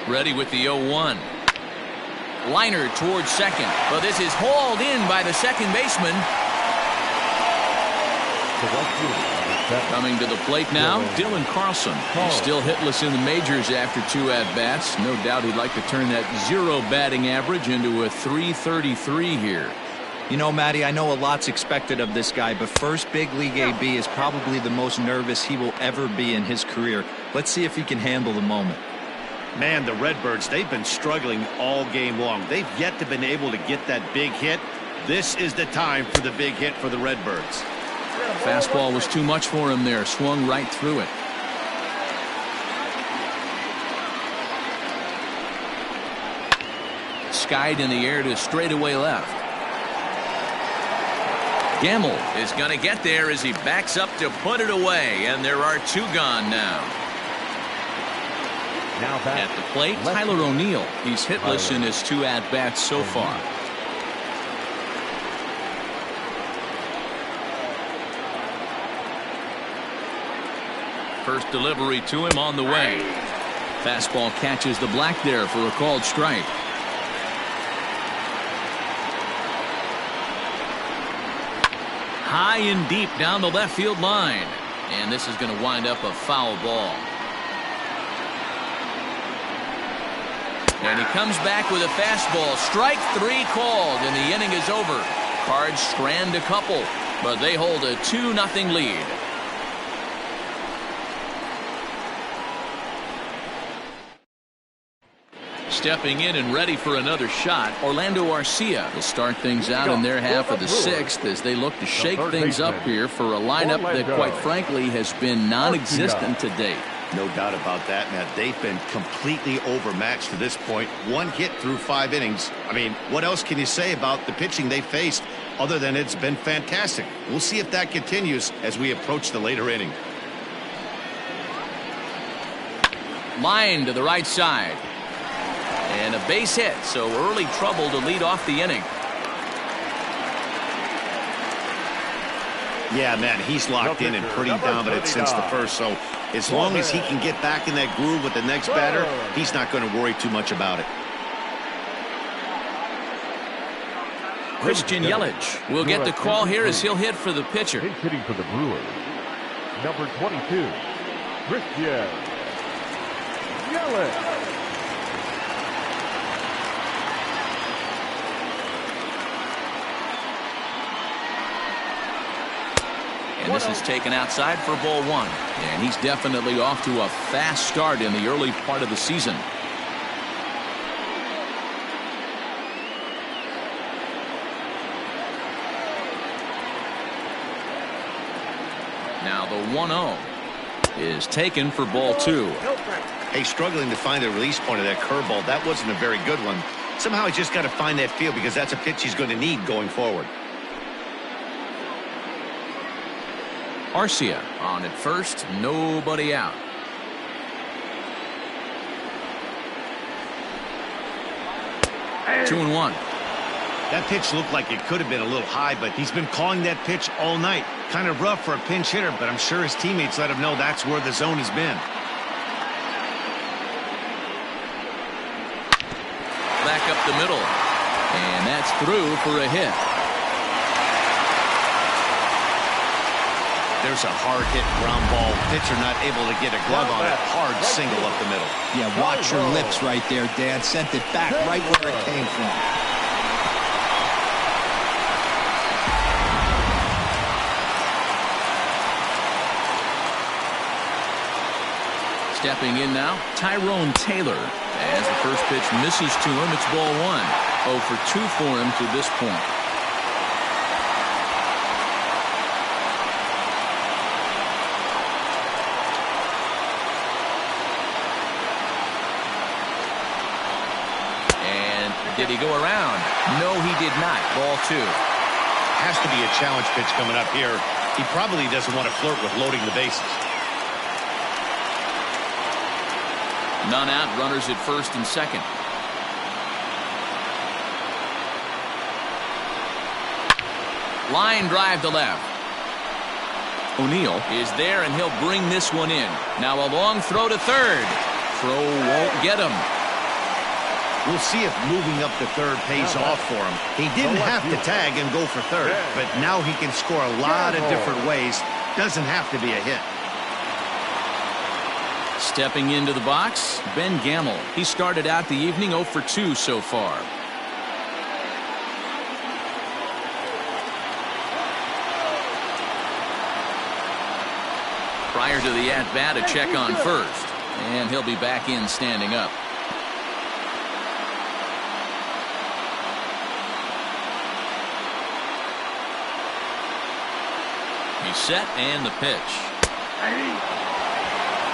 Ready with the 0-1. Liner towards second, but this is hauled in by the second baseman. To left field, number Coming to the plate now, Dylan Carlson. He's still hitless in the majors after 2 at-bats. No doubt he'd like to turn that 0 batting average into a .333 here. You know, Matty, I know a lot's expected of this guy, but first big league AB is probably the most nervous he will ever be in his career. Let's see if he can handle the moment. Man, the Redbirds, they've been struggling all game long. They've yet to been able to get that big hit. This is the time for the big hit for the Redbirds. Fastball was too much for him there. Swung right through it. Skied in the air to straightaway left. Gamble is going to get there as he backs up to put it away, and there are 2 gone now. At the plate, Tyler O'Neill. He's hitless in his 2 at-bats so far. First delivery to him on the way. Fastball catches the black there for a called strike. High and deep down the left field line. And this is going to wind up a foul ball. And he comes back with a fastball. Strike 3 called, and the inning is over. Cards strand a couple, but they hold a 2-0 lead. Stepping in and ready for another shot, Orlando Arcia will start things out in their half of the 6th as they look to shake things up here for a lineup that, quite frankly, has been non-existent to date. No doubt about that, Matt. They've been completely overmatched to this point. 1 hit through 5 innings. I mean, what else can you say about the pitching they faced other than it's been fantastic? We'll see if that continues as we approach the later inning. Line to the right side. And a base hit, so early trouble to lead off the inning. Yeah, man, he's locked in and pretty dominant since the first, so as long as he can get back in that groove with the next batter, he's not going to worry too much about it. Christian Yelich will get the call here as he'll hit for the pitcher. He's hitting for the Brewers. Number 22, Christian Yelich. And this is taken outside for ball 1. And he's definitely off to a fast start in the early part of the season. Now the 1-0 is taken for ball 2. Hey, struggling to find the release point of that curveball. That wasn't a very good one. Somehow he's just got to find that feel because that's a pitch he's going to need going forward. Arcia on at first, nobody out. Hey. 2-1. That pitch looked like it could have been a little high, but he's been calling that pitch all night. Kind of rough for a pinch hitter, but I'm sure his teammates let him know that's where the zone has been. Back up the middle, and that's through for a hit. There's a hard hit ground ball. Pitcher not able to get a glove on it. Hard single up the middle. Yeah, watch your lips right there, Dan. Sent it back right where it came from. Stepping in now, Tyrone Taylor. As the first pitch misses to him, it's ball 1. 0 for 2 for him to this point. Did he go around? No, he did not. Ball 2. Has to be a challenge pitch coming up here. He probably doesn't want to flirt with loading the bases. None out. Runners at first and second. Line drive to left. O'Neill is there, and he'll bring this one in. Now a long throw to third. Throw won't get him. We'll see if moving up to third pays off for him. He didn't have to tag and go for third, but now he can score a lot of different ways. doesn't have to be a hit. Stepping into the box, Ben Gamel. He started out the evening 0 for 2 so far. Prior to the at-bat, a check on first. And he'll be back in standing up. He's set and the pitch.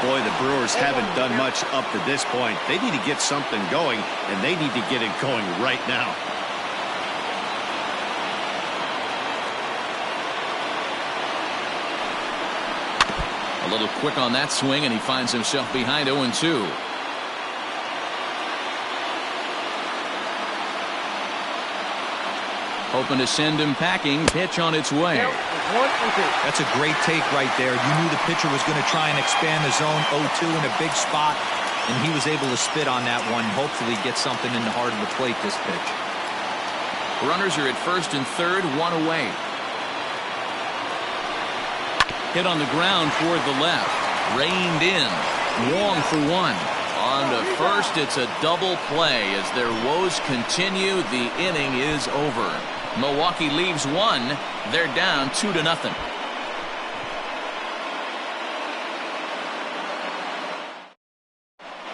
Boy, the Brewers haven't done much up to this point. They need to get something going, and they need to get it going right now. A little quick on that swing, and he finds himself behind 0-2. Hoping to send him packing. Pitch on its way. That's a great take right there. You knew the pitcher was going to try and expand the zone. 0-2 in a big spot, and he was able to spit on that one. Hopefully get something in the heart of the plate this pitch. Runners are at first and third, 1 away. Hit on the ground toward the left. Reined in. Wong for 1. On to first, it's a double play. As their woes continue, the inning is over. Milwaukee leaves 1. They're down 2-0.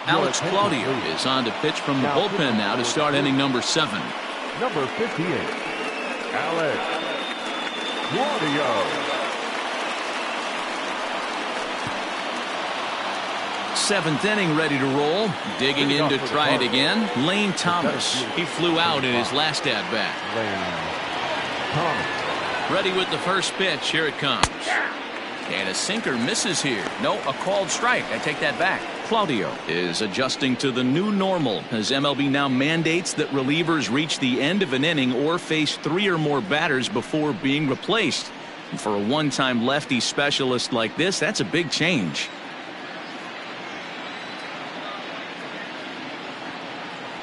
Alex Claudio is on to pitch from the bullpen now to start inning number 7. Number 58, Alex Claudio. 7th inning, ready to roll. Digging in to try it again. Lane Thomas. He flew out in his last at-bat. Ready with the first pitch. Here it comes. And a sinker misses here. No, a called strike. I take that back. Claudio is adjusting to the new normal as MLB now mandates that relievers reach the end of an inning or face 3 or more batters before being replaced. And for a one-time lefty specialist like this, that's a big change.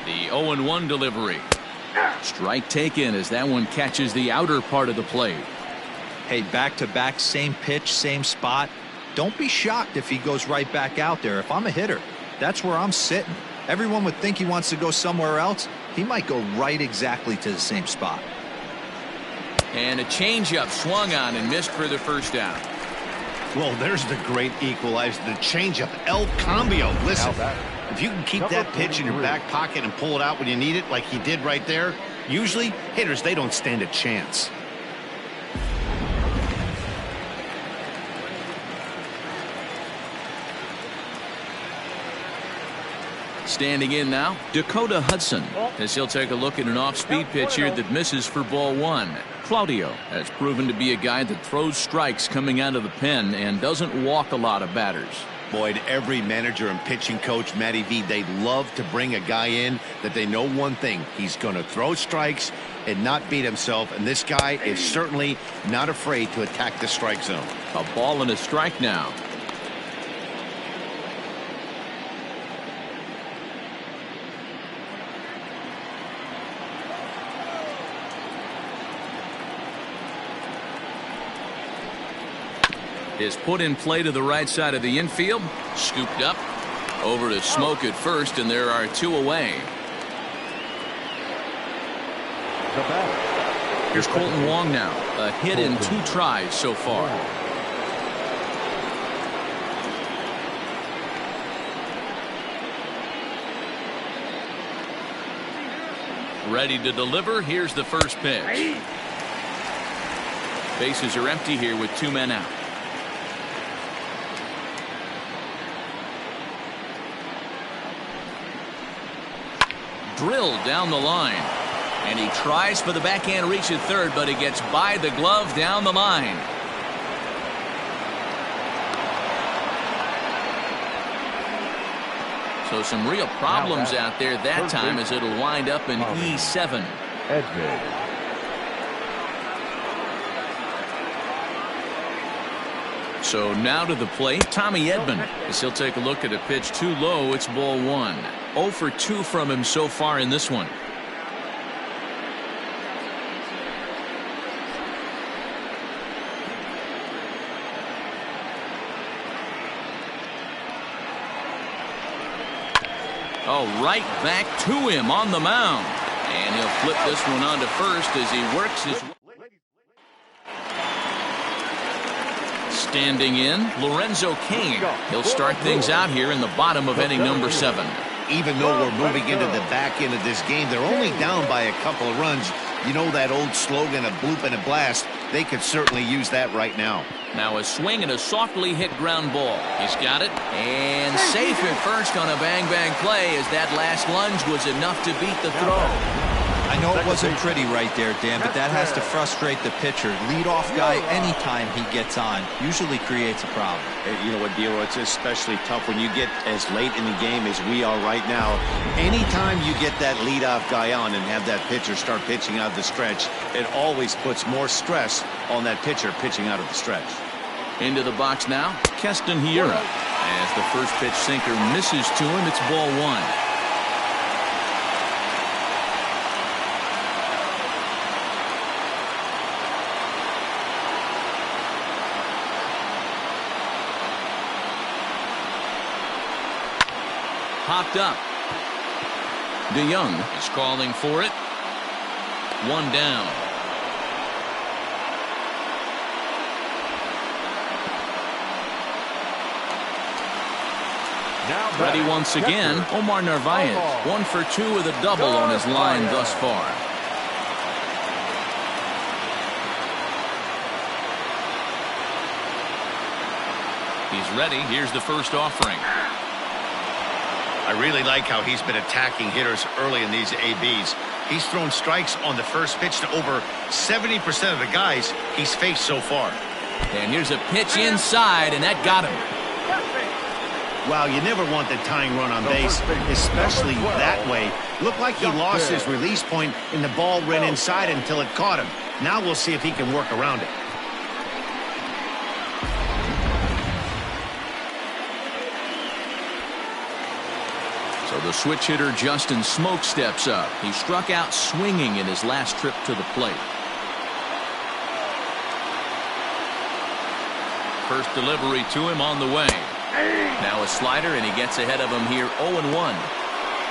The 0-1 delivery. Strike taken as that one catches the outer part of the plate. Hey, back-to-back, same pitch, same spot. Don't be shocked if he goes right back out there. If I'm a hitter, that's where I'm sitting. Everyone would think he wants to go somewhere else. He might go right exactly to the same spot. And a changeup swung on and missed for the first out. Well, there's the great equalizer, the changeup, El Cambio. Listen, if you can keep that pitch in your back pocket and pull it out when you need it like he did right there, usually hitters, they don't stand a chance. Standing in now, Dakota Hudson, as he'll take a look at an off-speed pitch here that misses for ball 1. Claudio has proven to be a guy that throws strikes coming out of the pen and doesn't walk a lot of batters. Boyd, every manager and pitching coach, Matty V, they love to bring a guy in that they know one thing. He's going to throw strikes and not beat himself, and this guy is certainly not afraid to attack the strike zone. A ball and a strike now. Is put in play to the right side of the infield. Scooped up. Over to Smoke at first, and there are 2 away. Here's Colton Wong now. A hit in 2 tries so far. Ready to deliver. Here's the first pitch. Bases are empty here with 2 men out. Drilled down the line, and he tries for the backhand reach at third, but it gets by the glove down the line. So some real problems out there that time as it'll wind up in E7. So now to the plate, Tommy Edman, as he'll take a look at a pitch too low. It's ball 1. 0 for 2 from him so far in this one. Oh, right back to him on the mound. And he'll flip this one on to first as he works his way. Standing in, Lorenzo Cain. He'll start things out here in the bottom of inning number 7. Even though we're moving into the back end of this game, they're only down by a couple of runs. You know that old slogan, a bloop and a blast? They could certainly use that right now. Now a swing and a softly hit ground ball. He's got it. And safe at first on a bang-bang play as that last lunge was enough to beat the throw. I know it wasn't pretty right there, Dan, but that has to frustrate the pitcher. Leadoff guy, anytime he gets on, usually creates a problem. You know what, Dilo, it's especially tough when you get as late in the game as we are right now. Anytime you get that leadoff guy on and have that pitcher start pitching out of the stretch, it always puts more stress on that pitcher pitching out of the stretch. Into the box now, Keston Hiura. As the first pitch sinker misses to him, it's ball 1. Popped up. DeYoung is calling for it. 1 down. Ready once again, Omar Narvaez. 1 for 2 with a double on his line thus far. He's ready. Here's the first offering. I really like how he's been attacking hitters early in these ABs. He's thrown strikes on the first pitch to over 70% of the guys he's faced so far. And here's a pitch inside, and that got him. Wow, you never want the tying run on base, especially that way. Looked like he lost his release point, and the ball ran inside until it caught him. Now we'll see if he can work around it. So the switch hitter Justin Smoke steps up. He struck out swinging in his last trip to the plate. First delivery to him on the way. Now a slider, and he gets ahead of him here 0-1.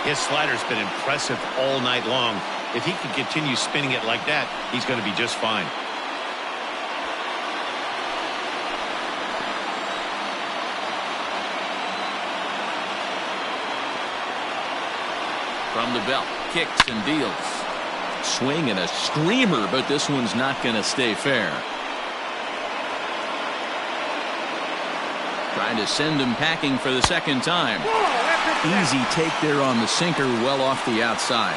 His slider's been impressive all night long. If he can continue spinning it like that, he's going to be just fine. From the belt, kicks and deals. Swing and a screamer, but this one's not going to stay fair. Trying to send him packing for the second time. Easy take there on the sinker, well off the outside.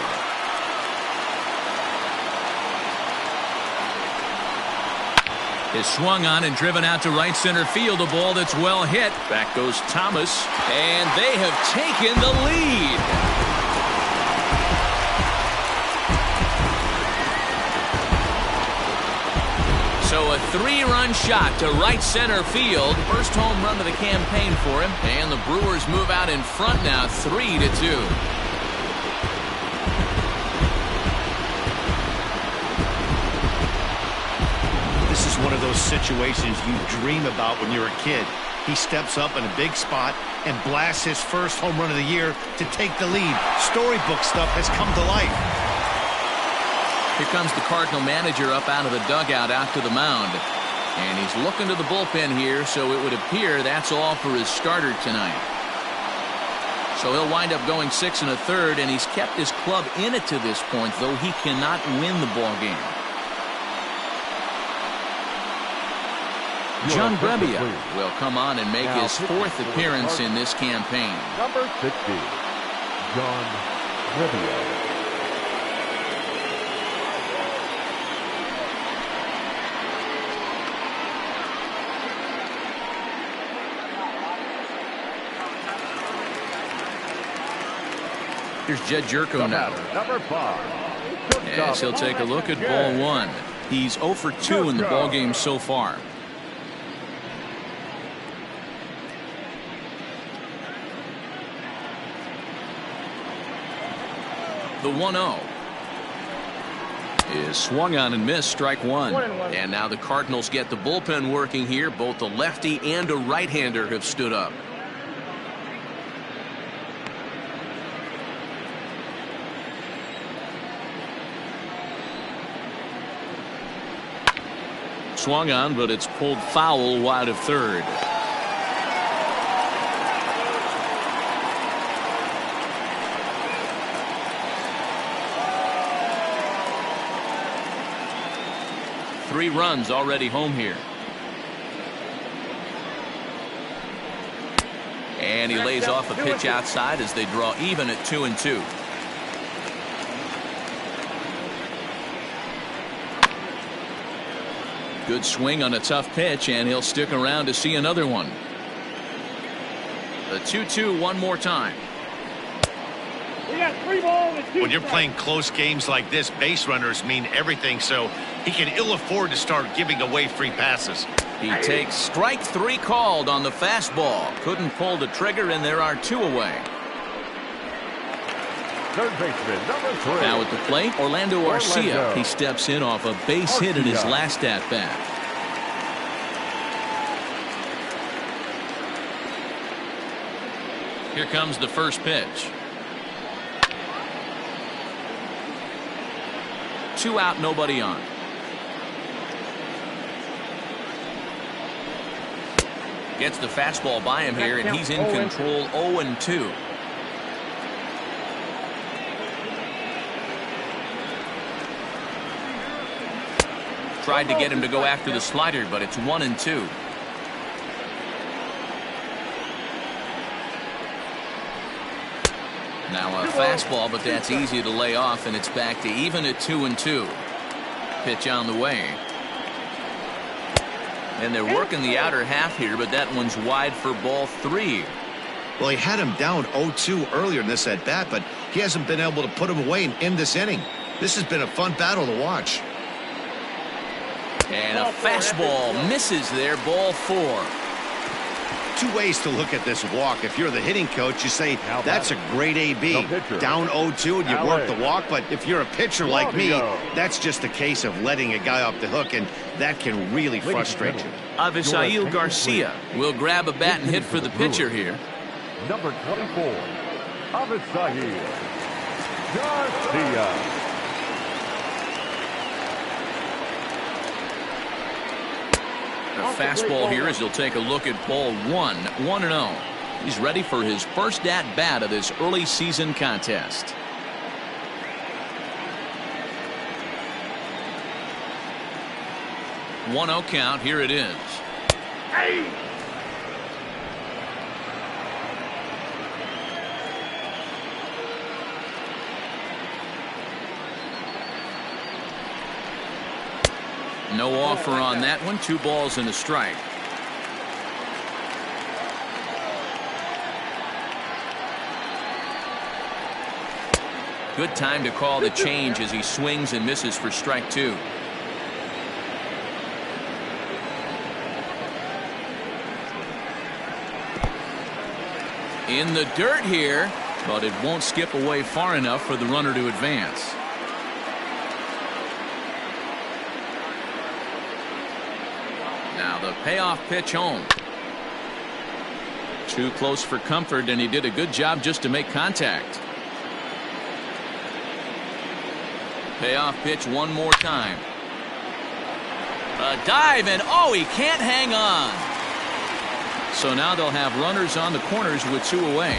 Is swung on and driven out to right center field. A ball that's well hit. Back goes Thomas, and they have taken the lead. So a 3-run shot to right center field. First home run of the campaign for him. And the Brewers move out in front now, 3-2. This is one of those situations you dream about when you're a kid. He steps up in a big spot and blasts his first home run of the year to take the lead. Storybook stuff has come to life. Here comes the Cardinal manager up out of the dugout out to the mound. And he's looking to the bullpen here, so it would appear that's all for his starter tonight. So he'll wind up going 6 1/3, and he's kept his club in it to this point, though he cannot win the ball game. John Brebbia will come on and make his 4th appearance in this campaign. Number 60, John Brebbia. Here's Jed Jerko now. Number 5. As he'll take a look at ball 1. He's 0 for 2 in the ball game so far. The 1-0 is swung on and missed, strike 1. And now the Cardinals get the bullpen working here. Both a lefty and a right-hander have stood up. Swung on, but it's pulled foul wide of third. Three runs already home here. And he lays off a pitch outside as they draw even at 2-2. Good swing on a tough pitch, and he'll stick around to see another one. The 2-2 one more time. We got 3 balls and 2 When you're strikes. playing close games like this, base runners mean everything, so he can ill afford to start giving away free passes. He takes strike 3 called on the fastball. Couldn't pull the trigger, and there are 2 away. Third baseman, number 3. Now at the plate, Orlando Arcia. Orlando. He steps in off a base hit in his Arcia. last at-bat. Here comes the first pitch. 2 out, nobody on. Gets the fastball by him here, and he's in control. 0-2. Tried to get him to go after the slider, but it's 1-2. Now a fastball, but that's easy to lay off, and it's back to even at 2-2. Pitch on the way. And they're working the outer half here, but that one's wide for ball 3. Well, he had him down 0-2 earlier in this at-bat, but he hasn't been able to put him away and end this inning. This has been a fun battle to watch. And a fastball misses there, ball 4. 2 ways to look at this walk. If you're the hitting coach, you say, that's a great AB. Down 0-2 and you work the walk, but if you're a pitcher like me, that's just a case of letting a guy off the hook, and that can really frustrate you. Avisail Garcia will grab a bat and hit for the pitcher here. Number 24, Avisail Garcia. A fastball here as he'll take a look at ball 1. 1-0. He's ready for his first at-bat of this early season contest. One 1-0 count. Here it is. Hey! No offer on that one. 2 balls and a strike. Good time to call the change as he swings and misses for strike 2. In the dirt here, but it won't skip away far enough for the runner to advance. Now the payoff pitch home. Too close for comfort, and he did a good job just to make contact. Payoff pitch one more time. A dive, and oh, he can't hang on. So now they'll have runners on the corners with 2 away.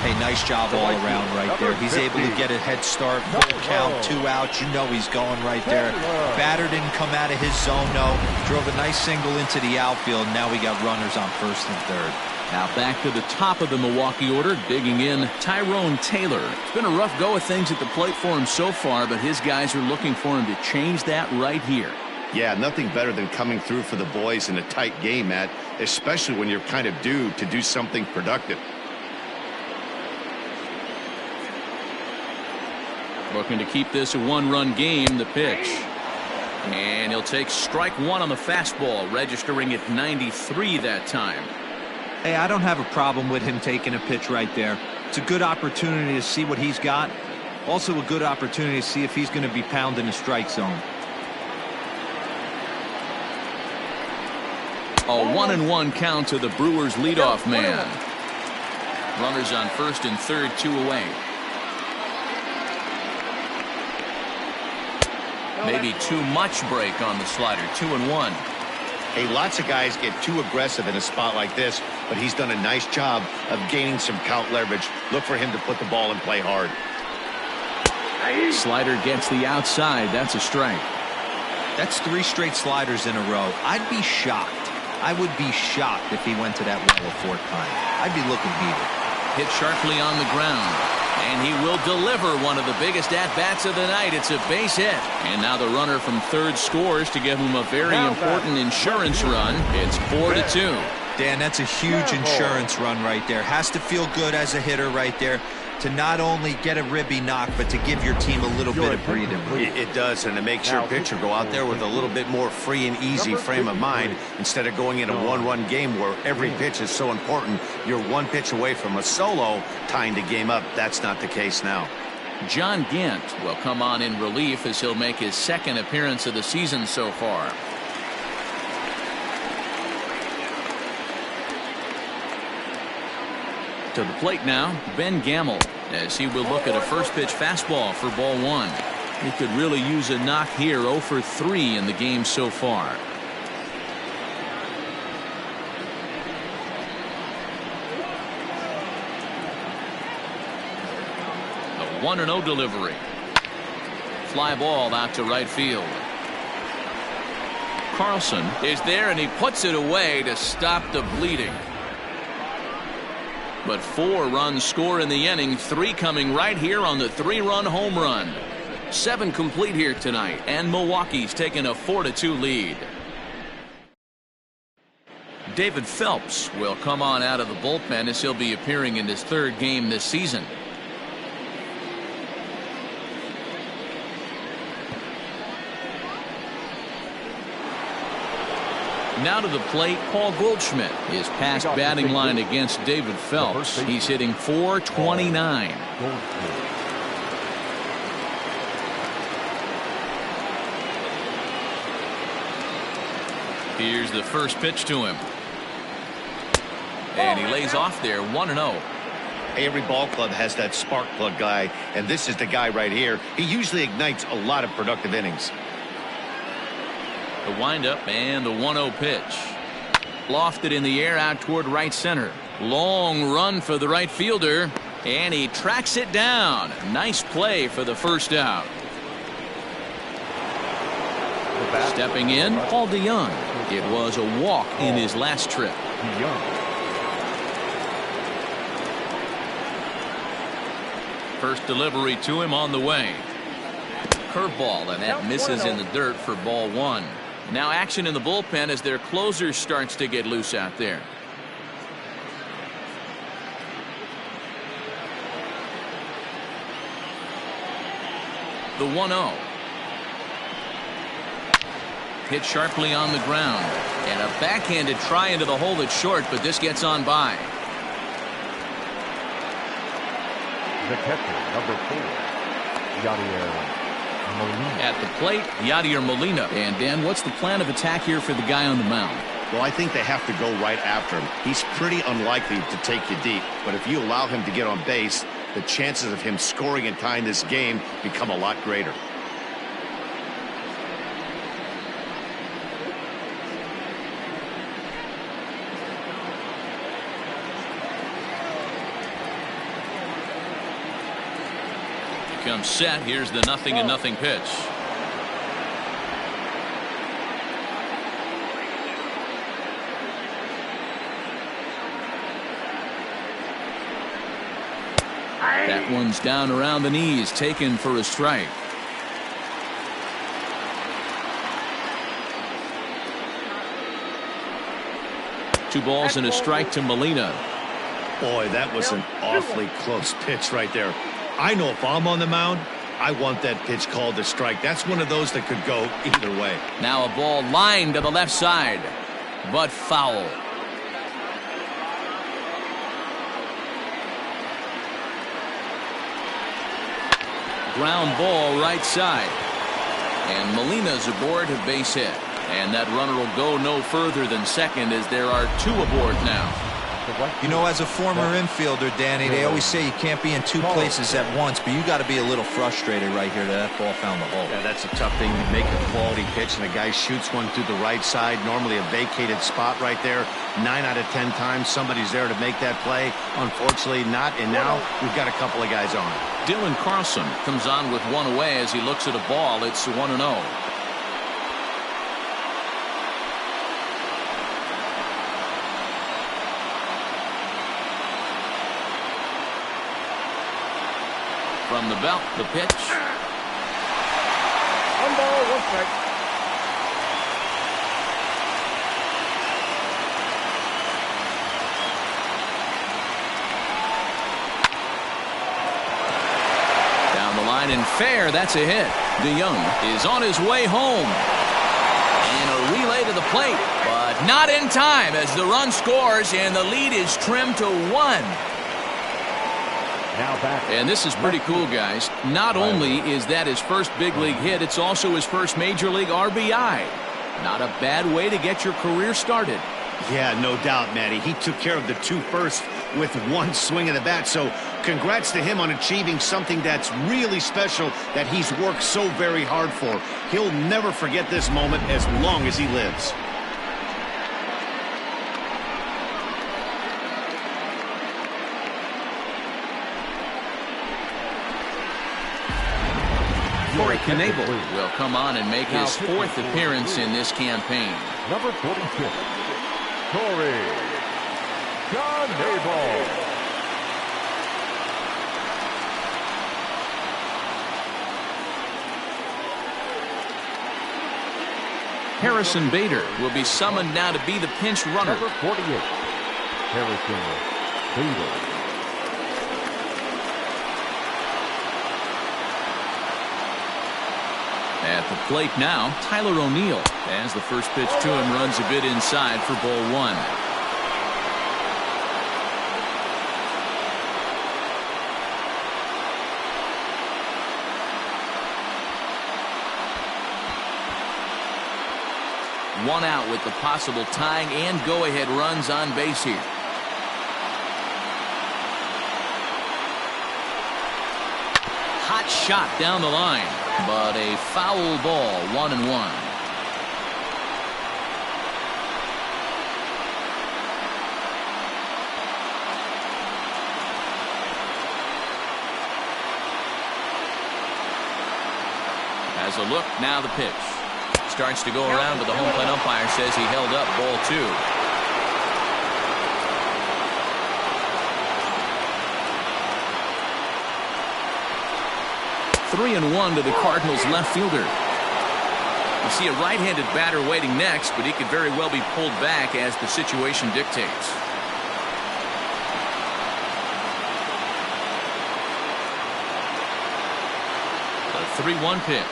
Hey, nice job all around right there. He's able to get a head start, full count, 2 outs. You know he's going right there. Batter didn't come out of his zone, no. Drove a nice single into the outfield. Now we got runners on first and third. Now back to the top of the Milwaukee order, digging in Tyrone Taylor. It's been a rough go of things at the plate for him so far, but his guys are looking for him to change that right here. Yeah, nothing better than coming through for the boys in a tight game, Matt, especially when you're kind of due to do something productive. Looking to keep this a 1-run game. The pitch. And he'll take strike 1 on the fastball, registering at 93 that time. Hey, I don't have a problem with him taking a pitch right there. It's a good opportunity to see what he's got. Also a good opportunity to see if he's going to be pounding the strike zone. A 1-1 count to the Brewers leadoff man. Runners on first and third, 2 away. Maybe too much break on the slider. 2-1. Hey, lots of guys get too aggressive in a spot like this, but he's done a nice job of gaining some count leverage. Look for him to put the ball in play hard. Slider gets the outside. That's a strike. That's 3 straight sliders in a row. I'd be shocked. I would be shocked if he went to that well a 4th time. I'd be looking heated. Hit sharply on the ground. And he will deliver one of the biggest at-bats of the night. It's a base hit. And now the runner from third scores to give him a very important insurance run. It's 4-2. Dan, that's a huge insurance run right there. Has to feel good as a hitter right there to not only get a ribby knock, but to give your team a little bit of breathing room. It does, and it makes your pitcher go out there with a little bit more free and easy frame of mind instead of going in a one-run game where every pitch is so important. You're 1 pitch away from a solo, tying the game up. That's not the case now. John Gant will come on in relief as he'll make his 2nd appearance of the season so far. To the plate now, Ben Gamble, as he will look at a first pitch fastball for ball 1. He could really use a knock here. 0 for 3 in the game so far. The 1-0 delivery. Fly ball out to right field. Carlson is there, and he puts it away to stop the bleeding. But 4 runs score in the inning, 3 coming right here on the 3-run home run. 7 complete here tonight, and Milwaukee's taking a 4-2 lead. David Phelps will come on out of the bullpen as he'll be appearing in his 3rd game this season. Now to the plate, Paul Goldschmidt. His past batting line against David Phelps. He's hitting .429. Here's the first pitch to him. And he lays off there, 1-0. Every ball club has that spark plug guy, and this is the guy right here. He usually ignites a lot of productive innings. The windup and the 1-0 pitch. Lofted in the air out toward right center. Long run for the right fielder, and he tracks it down. Nice play for the first out. Stepping in, Paul DeYoung. It was a walk in his last trip. First delivery to him on the way. Curveball, and that misses in the dirt for ball 1. Now action in the bullpen as their closer starts to get loose out there. The 1-0. Hit sharply on the ground. And a backhanded try into the hole that's short, but this gets on by. The catcher, number 4, Yadier Molina. At the plate, Yadier Molina. And Dan, what's the plan of attack here for the guy on the mound? Well, I think they have to go right after him. He's pretty unlikely to take you deep, but if you allow him to get on base, the chances of him scoring and tying this game become a lot greater. Comes set. Here's the 0-0 pitch. That one's down around the knees, taken for a strike. Two balls and a strike to Molina. Boy, that was an awfully close pitch right there. I know if I'm on the mound, I want that pitch called a strike. That's one of those that could go either way. Now a ball lined to the left side, but foul. Ground ball right side. And Molina's aboard a base hit. And that runner will go no further than second as there are 2 aboard now. You know, as a former infielder, Danny, they always say you can't be in two places at once, but you got to be a little frustrated right here that ball found the hole. Yeah, that's a tough thing. You make a quality pitch and a guy shoots one through the right side, normally a vacated spot right there. 9 out of 10 times somebody's there to make that play. Unfortunately not, and now we've got a couple of guys on. Dylan Carlson comes on with one away as he looks at a ball. It's 1-0. From the belt, the pitch. 1 ball, 1 strike. Down the line and fair. That's a hit. DeYoung is on his way home. And a relay to the plate, but not in time as the run scores and the lead is trimmed to 1. Now back. And this is pretty cool, guys. Not only is that his first big league hit, it's also his first major league RBI. Not a bad way to get your career started. Yeah, no doubt, Matty. He took care of the 2 first with 1 swing of the bat. So congrats to him on achieving something that's really special that he's worked so very hard for. He'll never forget this moment as long as he lives. Corey Knebel will come on and make his 4th appearance in this campaign. Number 46, Corey Knebel. Harrison Bader will be summoned now to be the pinch runner. Number 48, Harrison Bader. At the plate now, Tyler O'Neill, as the first pitch to him runs a bit inside for ball 1. One out with the possible tying and go-ahead runs on base here. Hot shot down the line, but a foul ball, 1-1. As a look, now the pitch. Starts to go around, but the home plate umpire says he held up ball 2. 3-1 to the Cardinals left fielder. You see a right-handed batter waiting next, but he could very well be pulled back as the situation dictates. The 3-1 pitch.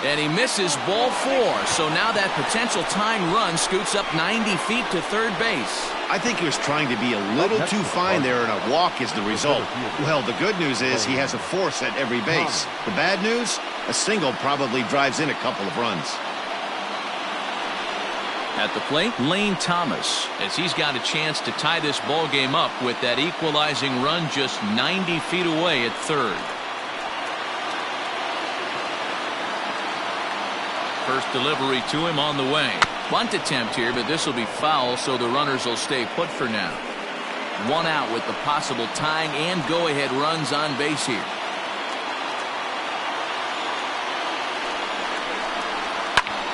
And he misses ball 4. So now that potential tying run scoots up 90 feet to third base. I think he was trying to be a little too fine there, and a walk is the result. Well, the good news is he has a force at every base. The bad news, a single probably drives in a couple of runs. At the plate, Lane Thomas, as he's got a chance to tie this ball game up with that equalizing run just 90 feet away at third. First delivery to him on the way. Bunt attempt here, but this will be foul, so the runners will stay put for now. One out with the possible tying and go-ahead runs on base here.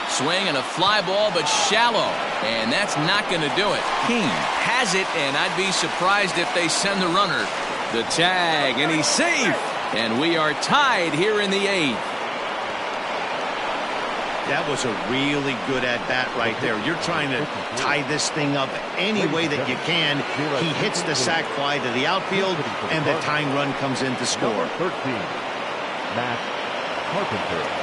Swing and a fly ball, but shallow, and that's not going to do it. King has it, and I'd be surprised if they send the runner. The tag, and he's safe, and we are tied here in the 8th. That was a really good at-bat right there. You're trying to tie this thing up any way that you can. He hits the sac fly to the outfield, and the tying run comes in to score. Number 13, Matt Carpenter.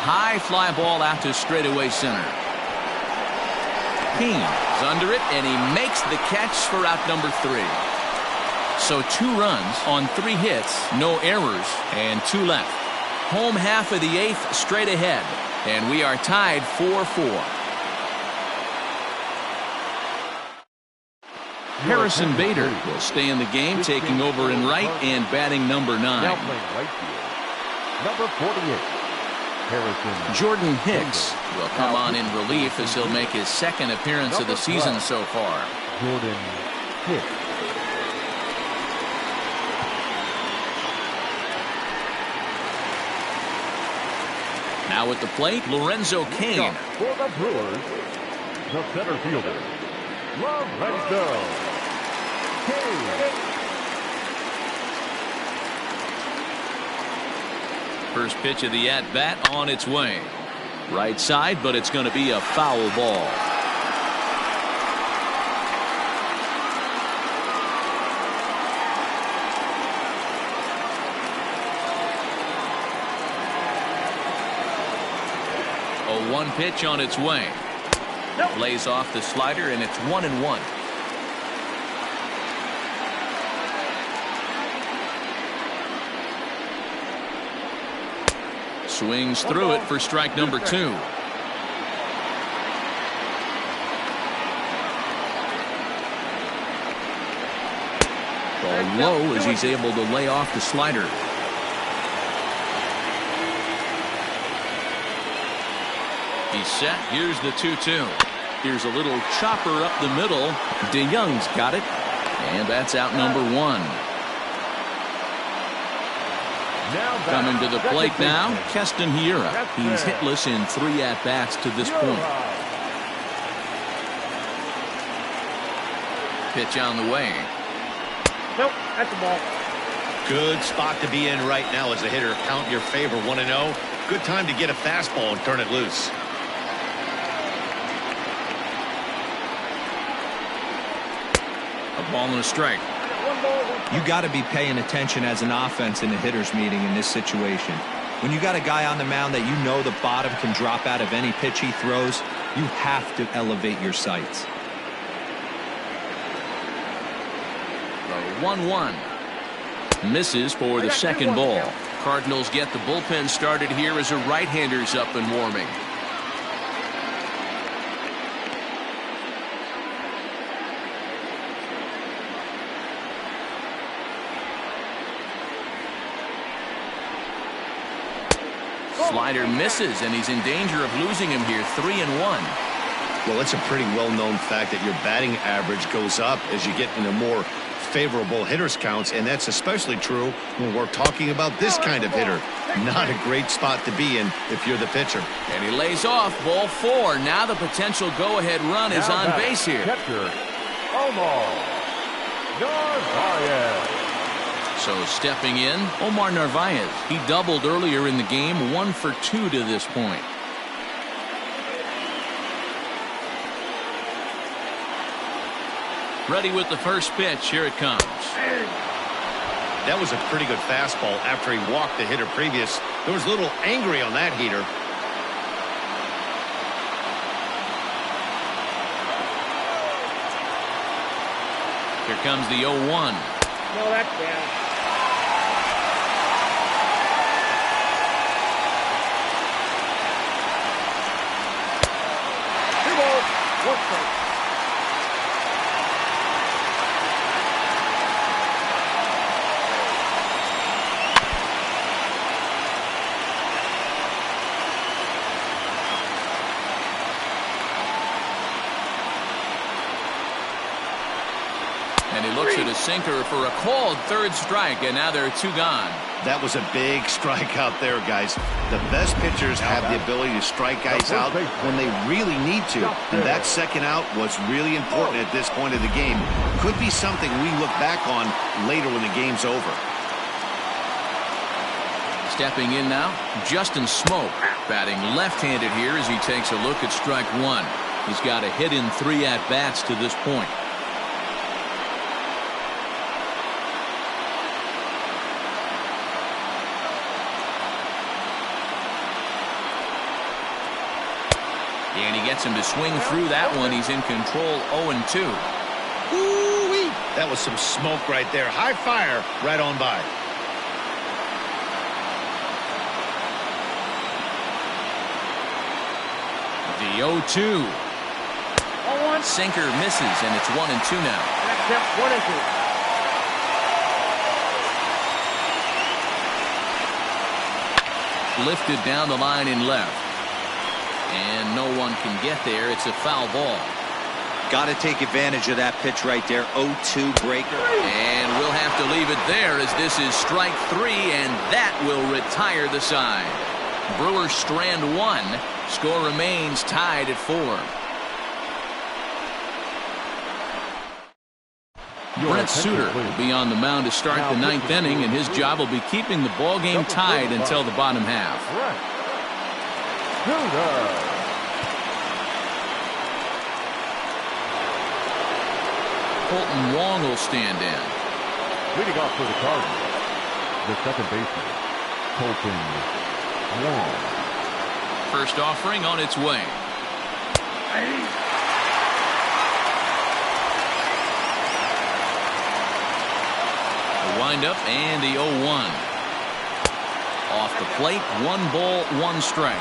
High fly ball out to straightaway center. Kane is under it, and he makes the catch for out number 3. So 2 runs on 3 hits, no errors, and 2 left. Home half of the 8th straight ahead, and we are tied 4-4. Harrison Bader will stay in the game, taking over in right and batting number 9. Now playing right field, number 48, Harrison. Jordan Hicks will come on in relief as he'll make his 2nd appearance of the season so far. Jordan Hicks. Now at the plate, Lorenzo Cain. For the Brewers, the center fielder, Lorenzo Cain. First pitch of the at-bat on its way. Right side, but it's going to be a foul ball. A 1 pitch on its way. Lays off the slider, and it's 1-1. Swings through it for strike number 2. Ball low as he's able to lay off the slider. He's set. Here's the 2-2. Here's a little chopper up the middle. DeYoung's got it. And that's out number 1. Coming to the plate now, Keston Hiura. He's hitless in 3 at-bats to this point. Pitch on the way. Nope, that's the ball. Good spot to be in right now as a hitter. Count your favor, 1-0. Good time to get a fastball and turn it loose. A ball and a strike. You got to be paying attention as an offense in a hitter's meeting in this situation. When you got a guy on the mound that you know the bottom can drop out of any pitch he throws, you have to elevate your sights. 1-1. Misses for the 2nd ball. Cardinals get the bullpen started here as a right-hander's up and warming. Slider misses, and he's in danger of losing him here. 3-1. Well, it's a pretty well-known fact that your batting average goes up as you get into more favorable hitters counts, and that's especially true when we're talking about this kind of hitter. Not a great spot to be in if you're the pitcher. And he lays off. Ball 4. Now the potential go-ahead run is on base here. Catcher, Omar Narvaez. So stepping in, Omar Narvaez. He doubled earlier in the game, 1 for 2 to this point. Ready with the first pitch. Here it comes. That was a pretty good fastball after he walked the hitter previous. There was a little angry on that heater. Here comes the 0-1. No, that's bad. And he looks at a sinker for a called 3rd strike, and now there are 2 gone. That was a big strike out there, guys. The best pitchers have the ability to strike guys out when they really need to. And that 2nd out was really important at this point of the game. Could be something we look back on later when the game's over. Stepping in now, Justin Smoke. Batting left-handed here as he takes a look at strike 1. He's got a hit in 3 at-bats to this point. gets him to swing through that one. He's in control, 0-2. Ooh-wee. That was some smoke right there. High fire right on by. The 0-2. Sinker misses, and it's 1-2 now. Next step, 1-2. Lifted down the line in left. And no one can get there. It's a foul ball. Got to take advantage of that pitch right there. 0-2 breaker. And we'll have to leave it there as this is strike 3, and that will retire the side. Brewers strand 1. Score remains tied at 4. Brent Suter will be on the mound to start the 9th inning, and his job will be keeping the ball game tied until the bottom half. Colton Wong will stand in. Leading off for the Cardinals, the second baseman, Colton Wong. First offering on its way. The windup and the 0-1. Off the plate, 1 ball, 1 strike.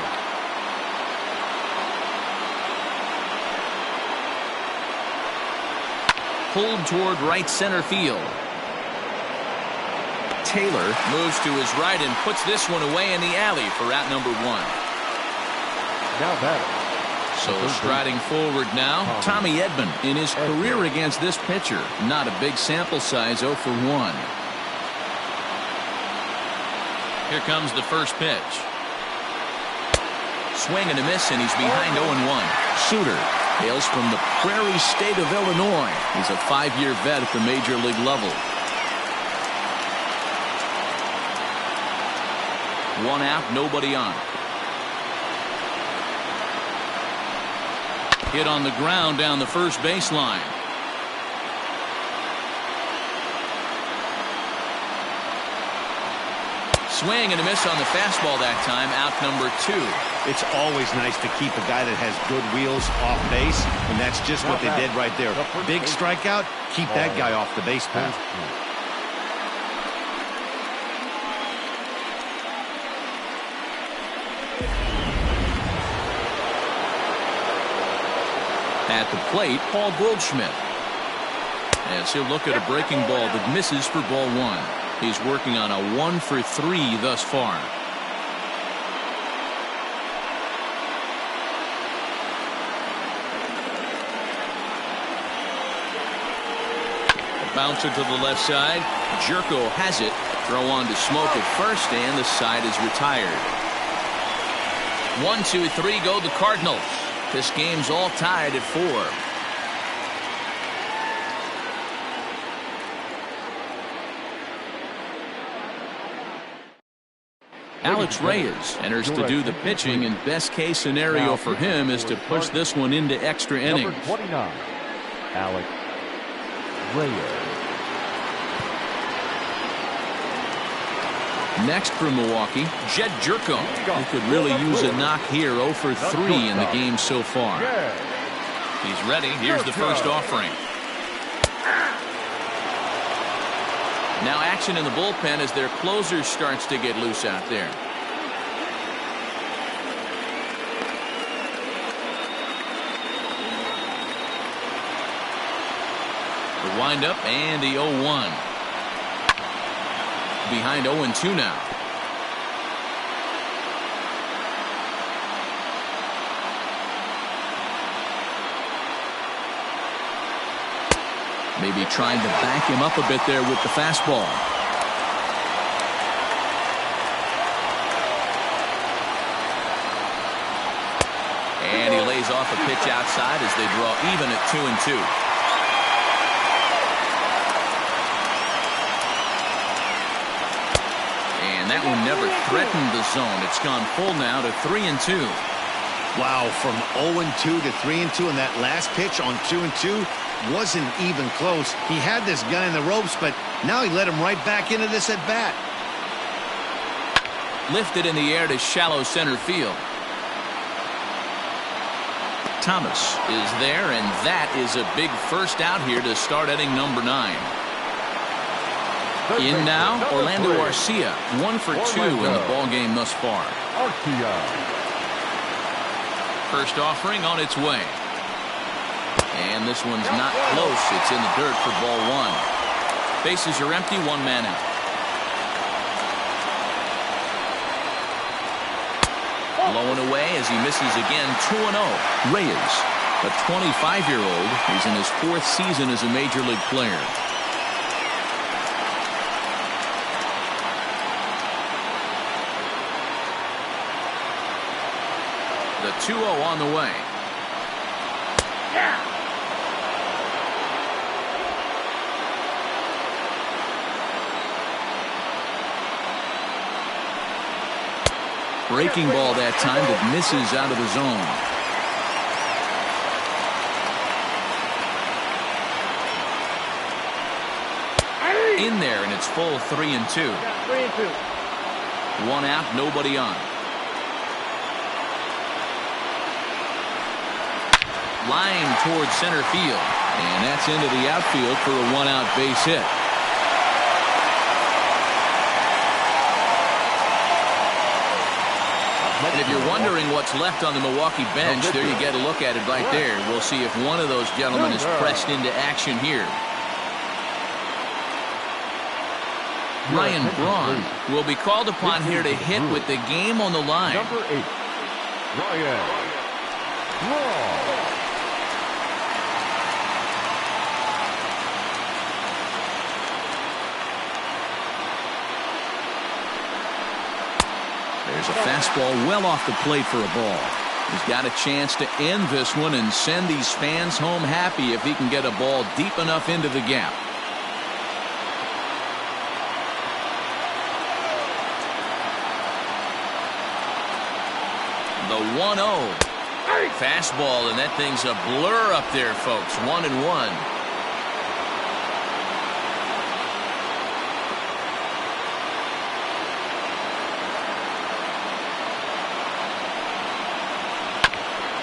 Pulled toward right center field. Taylor moves to his right and puts this one away in the alley for out number 1. Now batting. So striding forward now, Tommy Edman in his career against this pitcher. Not a big sample size, 0 for 1. Here comes the first pitch. Swing and a miss, and he's behind 0-1. Suter hails from the Prairie State of Illinois. He's a 5-year vet at the major league level. 1 out, nobody on. Hit on the ground down the first baseline. Swing and a miss on the fastball that time. Out number 2. It's always nice to keep a guy that has good wheels off base, and that's just what they did right there. Big strikeout, keep that guy off the base path. At the plate, Paul Goldschmidt. As he'll look at a breaking ball that misses for ball 1. He's working on a 1 for 3 thus far. A bouncer to the left side. Jerko has it. Throw on to Smoke at first, and the side is retired. 1, 2, 3 go the Cardinals. This game's all tied at 4. Alex Reyes enters to do the pitching, and best case scenario for him is to push this one into extra innings. Number 29, Alex Reyes. Next for Milwaukee, Jed Jerko, who could really use a knock here. 0 for 3 in the game so far. He's ready. Here's the first offering. Now action in the bullpen as their closer starts to get loose out there. The windup and the 0-1. Behind 0-2 now. Maybe trying to back him up a bit there with the fastball. And he lays off a pitch outside as they draw even at 2-2. And that one never threatened the zone. It's gone full now to 3-2. Wow, from 0-2 to 3-2, and that last pitch on 2-2 wasn't even close. He had this guy in the ropes, but now he let him right back into this at bat. Lifted in the air to shallow center field. Thomas is there, and that is a big first out here to start inning number 9. In now, Orlando Arcia, 1 for 2 in the ball game thus far. First offering on its way. And this one's not close. It's in the dirt for ball 1. Bases are empty, 1 man out. Low and away as he misses again, 2-0. Reyes, a 25-year-old, is in his 4th season as a major league player. The 2-0 on the way. Breaking ball that time that misses out of the zone. In there, and it's full 3-2. 1 out, nobody on. Line towards center field, and that's into the outfield for a 1-out base hit. And if you're wondering what's left on the Milwaukee bench, there you get a look at it right there. We'll see if one of those gentlemen is pressed into action here. Ryan Braun will be called upon here to hit with the game on the line. Number 8, Ryan Braun. There's a fastball well off the plate for a ball. He's got a chance to end this one and send these fans home happy if he can get a ball deep enough into the gap. The 1-0. Fastball, and that thing's a blur up there, folks. 1-1.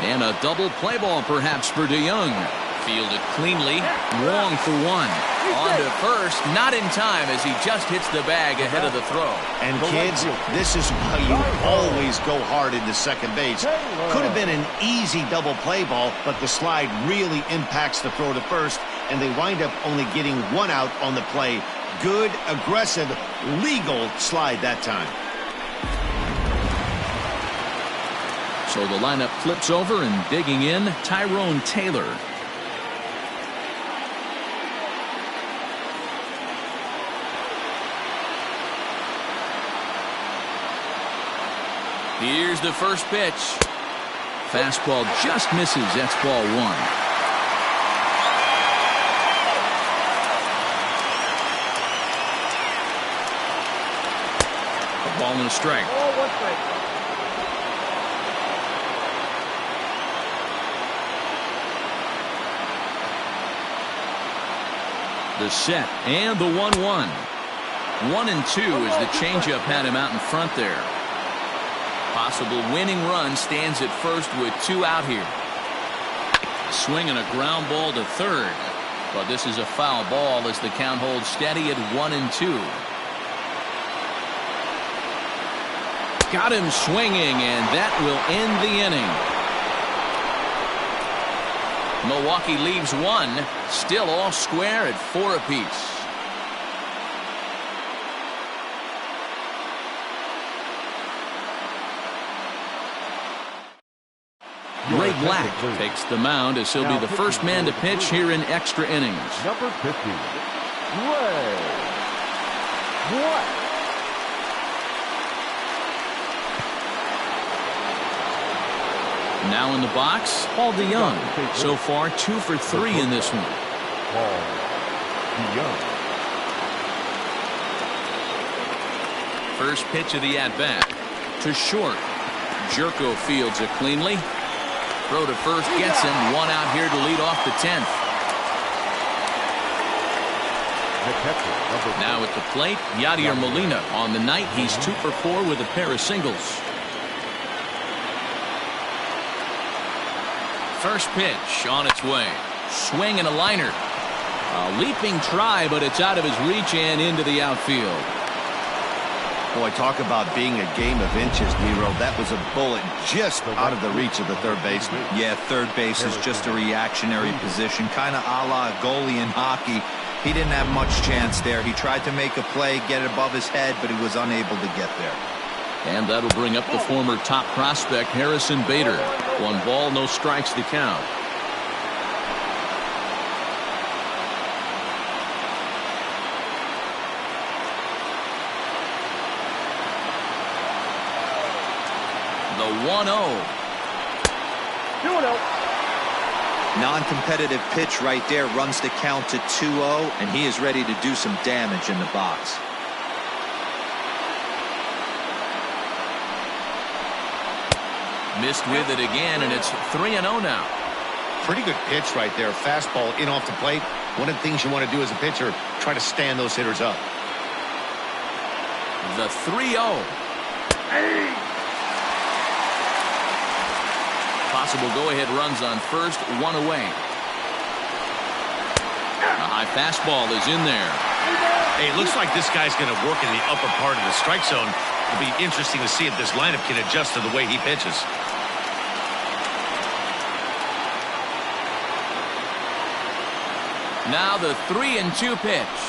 And a double play ball perhaps for DeYoung. Fielded cleanly. Wong for 1. On to first. Not in time as he just hits the bag ahead of the throw. And kids, this is why you always go hard into second base. Could have been an easy double play ball, but the slide really impacts the throw to first, and they wind up only getting 1 out on the play. Good, aggressive, legal slide that time. So the lineup flips over, and digging in, Tyrone Taylor. Here's the first pitch. Fastball just misses. That's ball 1. A ball and a strike. Oh, 1 strike. The set and the 1-1. 1-2 as the changeup had him out in front there. Possible winning run stands at first with 2 out here. Swinging a ground ball to third, but this is a foul ball as the count holds steady at 1-2. Got him swinging, and that will end the inning. Milwaukee leaves 1, still all square at 4 apiece. Ray Black takes the mound as he'll be the first man to pitch here in extra innings. Number 50, Ray Black. Now in the box, Paul DeYoung. So far, 2 for 3 in this one. Paul DeYoung. First pitch of the at-bat. To short. Jerko fields it cleanly. Throw to first gets him. 1 out here to lead off the 10th. Now at the plate, Yadier Molina. On the night, he's 2 for 4 with a pair of singles. First pitch on its way. Swing and a liner. A leaping try, but it's out of his reach and into the outfield. Boy, talk about being a game of inches, Nero. That was a bullet just out of the reach of the third baseman. Yeah, third base is just a reactionary position, kind of a la a goalie in hockey. He didn't have much chance there. He tried to make a play, get it above his head, but he was unable to get there. And that'll bring up the former top prospect, Harrison Bader. 1 ball, no strikes to count. The 1-0. 2-0. Non-competitive pitch right there, runs the count to 2-0, and he is ready to do some damage in the box. Missed with it again, and it's 3-0 now. Pretty good pitch right there. Fastball in off the plate. One of the things you want to do as a pitcher, try to stand those hitters up. The 3-0. Possible go-ahead runs on first, 1 away. A high fastball is in there. Hey, it looks like this guy's going to work in the upper part of the strike zone. It'll be interesting to see if this lineup can adjust to the way he pitches. Now the 3-2 pitch.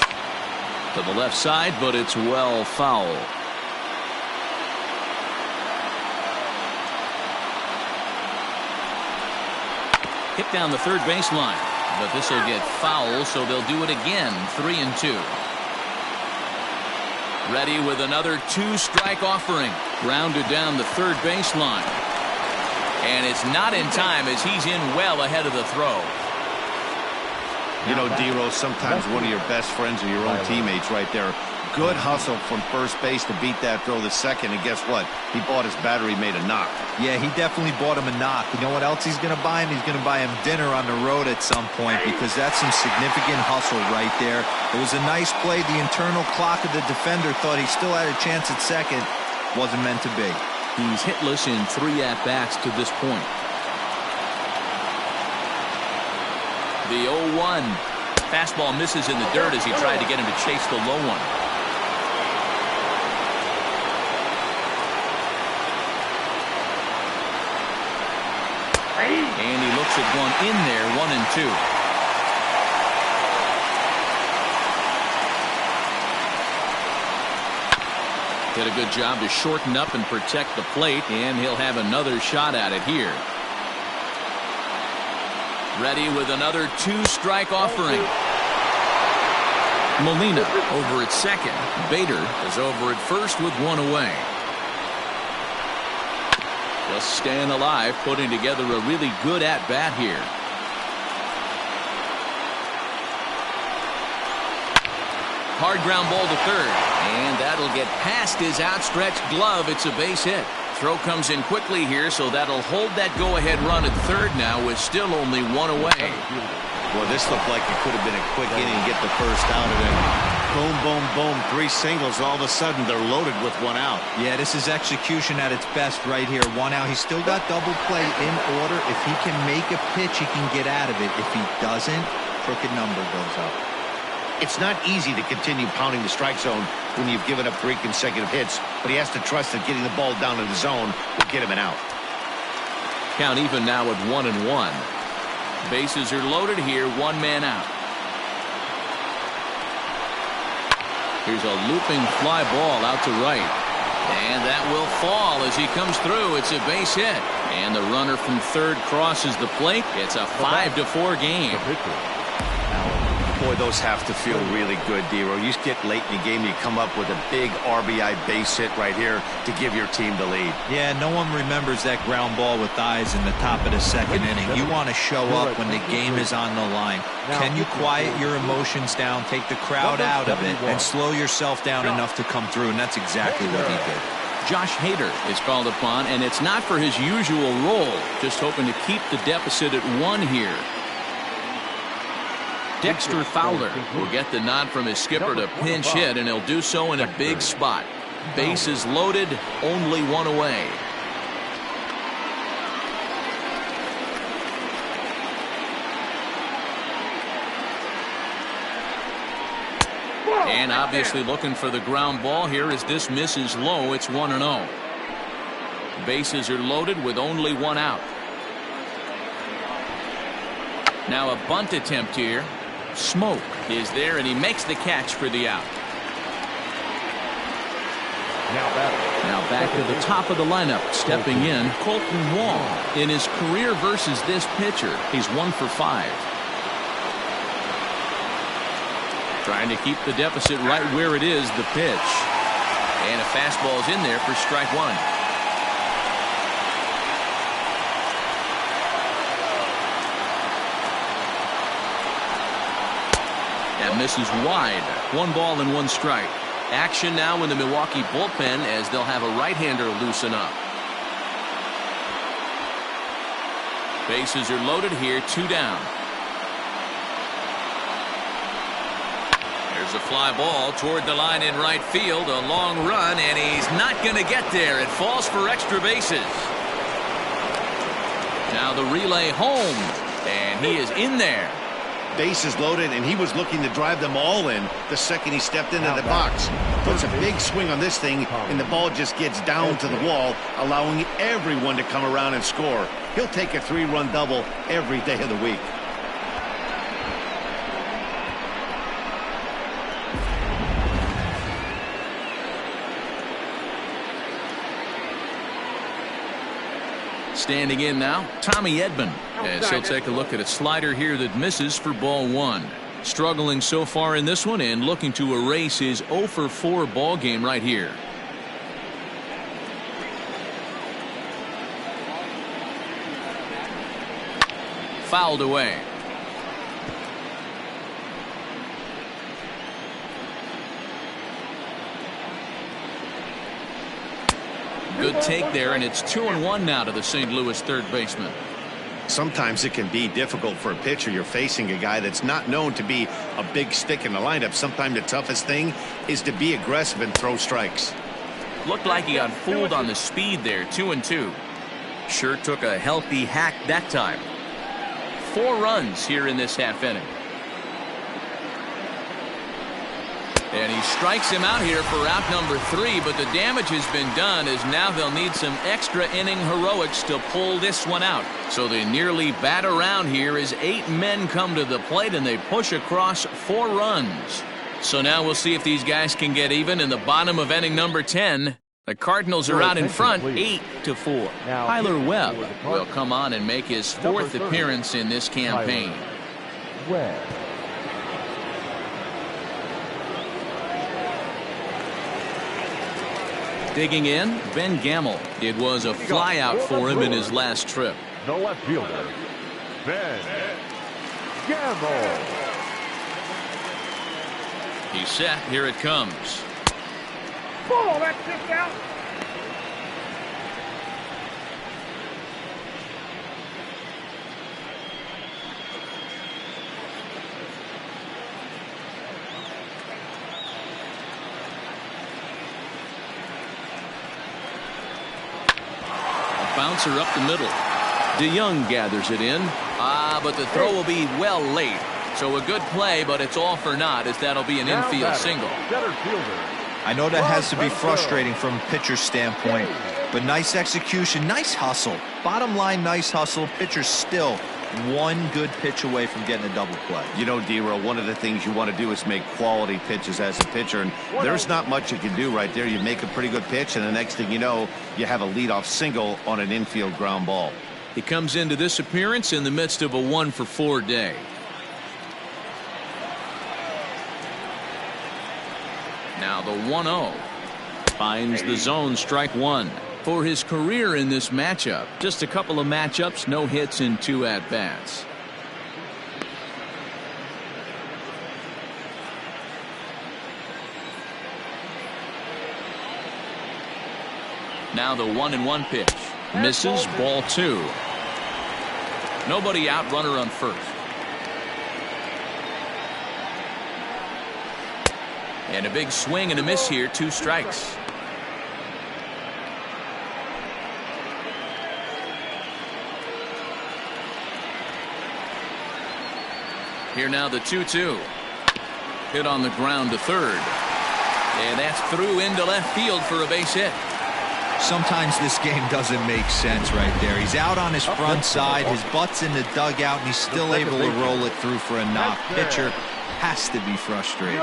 To the left side, but it's well foul. Hit down the third baseline, but this will get foul, so they'll do it again. 3-2. Ready with another 2-strike offering. Grounded down the third baseline. And it's not in time as he's in well ahead of the throw. You know, D-Rose, sometimes one of your best friends are your own teammates right there. Good hustle from first base to beat that throw to second, and guess what? He bought his battery made a knock. Yeah, he definitely bought him a knock. You know what else he's going to buy him? He's going to buy him dinner on the road at some point, because that's some significant hustle right there. It was a nice play. The internal clock of the defender thought he still had a chance at second. Wasn't meant to be. He's hitless in 3 at-bats to this point. The 0-1. Fastball misses in the dirt as he tried to get him to chase the low one. And he looks at one in there, 1-2. Did a good job to shorten up and protect the plate, and he'll have another shot at it here. Ready with another 2-strike offering. Molina over at second. Bader is over at first with 1 away. Just staying alive, putting together a really good at-bat here. Hard ground ball to third, and that'll get past his outstretched glove. It's a base hit. Throw comes in quickly here, so that'll hold that go-ahead run at third now with still only 1 away. Well, this looked like it could have been a quick inning, get the first out, and then boom, boom, boom, 3 singles. All of a sudden, they're loaded with 1 out. Yeah, this is execution at its best right here. 1 out. He's still got double play in order. If he can make a pitch, he can get out of it. If he doesn't, crooked number goes up. It's not easy to continue pounding the strike zone when you've given up 3 consecutive hits, but he has to trust that getting the ball down in the zone will get him an out. Count even now at 1-1. Bases are loaded here, 1 man out. Here's a looping fly ball out to right. And that will fall as he comes through. It's a base hit. And the runner from third crosses the plate. It's a 5-4 game. Boy, those have to feel really good, D-Row. You get late in the game, you come up with a big RBI base hit right here to give your team the lead. Yeah, no one remembers that ground ball with eyes in the top of the second inning. You want to show up when the game is on the line. Can you quiet your emotions down, take the crowd out of it, and slow yourself down enough to come through? And that's exactly what he did. Josh Hader is called upon, and it's not for his usual role. Just hoping to keep the deficit at 1 here. Dexter Fowler will get the nod from his skipper to pinch hit, and he'll do so in a big spot. Bases loaded, only 1 away. And obviously looking for the ground ball here as this misses low. It's 1-0. Bases are loaded with only one out. Now a bunt attempt here. Smoke is there, and he makes the catch for the out. Now back to the top of the lineup. Stepping in, Colton Wong. In his career versus this pitcher, he's 1 for 5. Trying to keep the deficit right where it is, the pitch. And a fastball's in there for strike 1. That misses wide. 1 ball and 1 strike. Action now in the Milwaukee bullpen as they'll have a right-hander loosen up. Bases are loaded here, 2 down. There's a fly ball toward the line in right field. A long run, and he's not going to get there. It falls for extra bases. Now the relay home, and he is in there. Bases loaded, and he was looking to drive them all in the second he stepped into the box. Puts a big swing on this thing, and the ball just gets down to the wall, allowing everyone to come around and score. He'll take a 3-run double every day of the week. Standing in now, Tommy Edman, as he'll take a look at a slider here that misses for ball 1. Struggling so far in this one and looking to erase his 0 for 4 ball game right here. Fouled away. Good take there, and it's 2-1 now to the St. Louis third baseman. Sometimes it can be difficult for a pitcher. You're facing a guy that's not known to be a big stick in the lineup. Sometimes the toughest thing is to be aggressive and throw strikes. Looked like he got fooled on the speed there. 2-2. Sure took a healthy hack that time. 4 runs here in this half inning. And he strikes him out here for out number 3, but the damage has been done as now they'll need some extra inning heroics to pull this one out. So they nearly bat around here as 8 men come to the plate and they push across 4 runs. So now we'll see if these guys can get even in the bottom of inning number 10. The Cardinals are out in front 8-4. Tyler Webb will come on and make his 4th appearance in this campaign. Digging in, Ben Gamel. It was a flyout for him in his last trip. The left fielder, Ben Gamel. He's set. Here it comes. Oh, that's just out. Bouncer up the middle. DeYoung gathers it in. But the throw will be well late. So a good play, but it's all for naught as that'll be an infield single. I know that has to be frustrating from a pitcher's standpoint, but nice execution, nice hustle. Bottom line, nice hustle. Pitcher's still 1 good pitch away from getting a double play. You know, D-Row, one of the things you want to do is make quality pitches as a pitcher, and there's not much you can do right there. You make a pretty good pitch, and the next thing you know, you have a leadoff single on an infield ground ball. He comes into this appearance in the midst of a 1 for 4 day. Now the 1-0 finds the zone, strike 1. For his career in this matchup, just a couple of matchups, no hits in 2 at-bats. Now the 1-1 pitch. Misses, ball 2. Nobody out, runner on first. And a big swing and a miss here, 2 strikes. Here now the 2-2. Hit on the ground to third. And that's through into left field for a base hit. Sometimes this game doesn't make sense right there. He's out on his front side, his butt's in the dugout, and he's still able to roll it through for a knock. Pitcher has to be frustrated.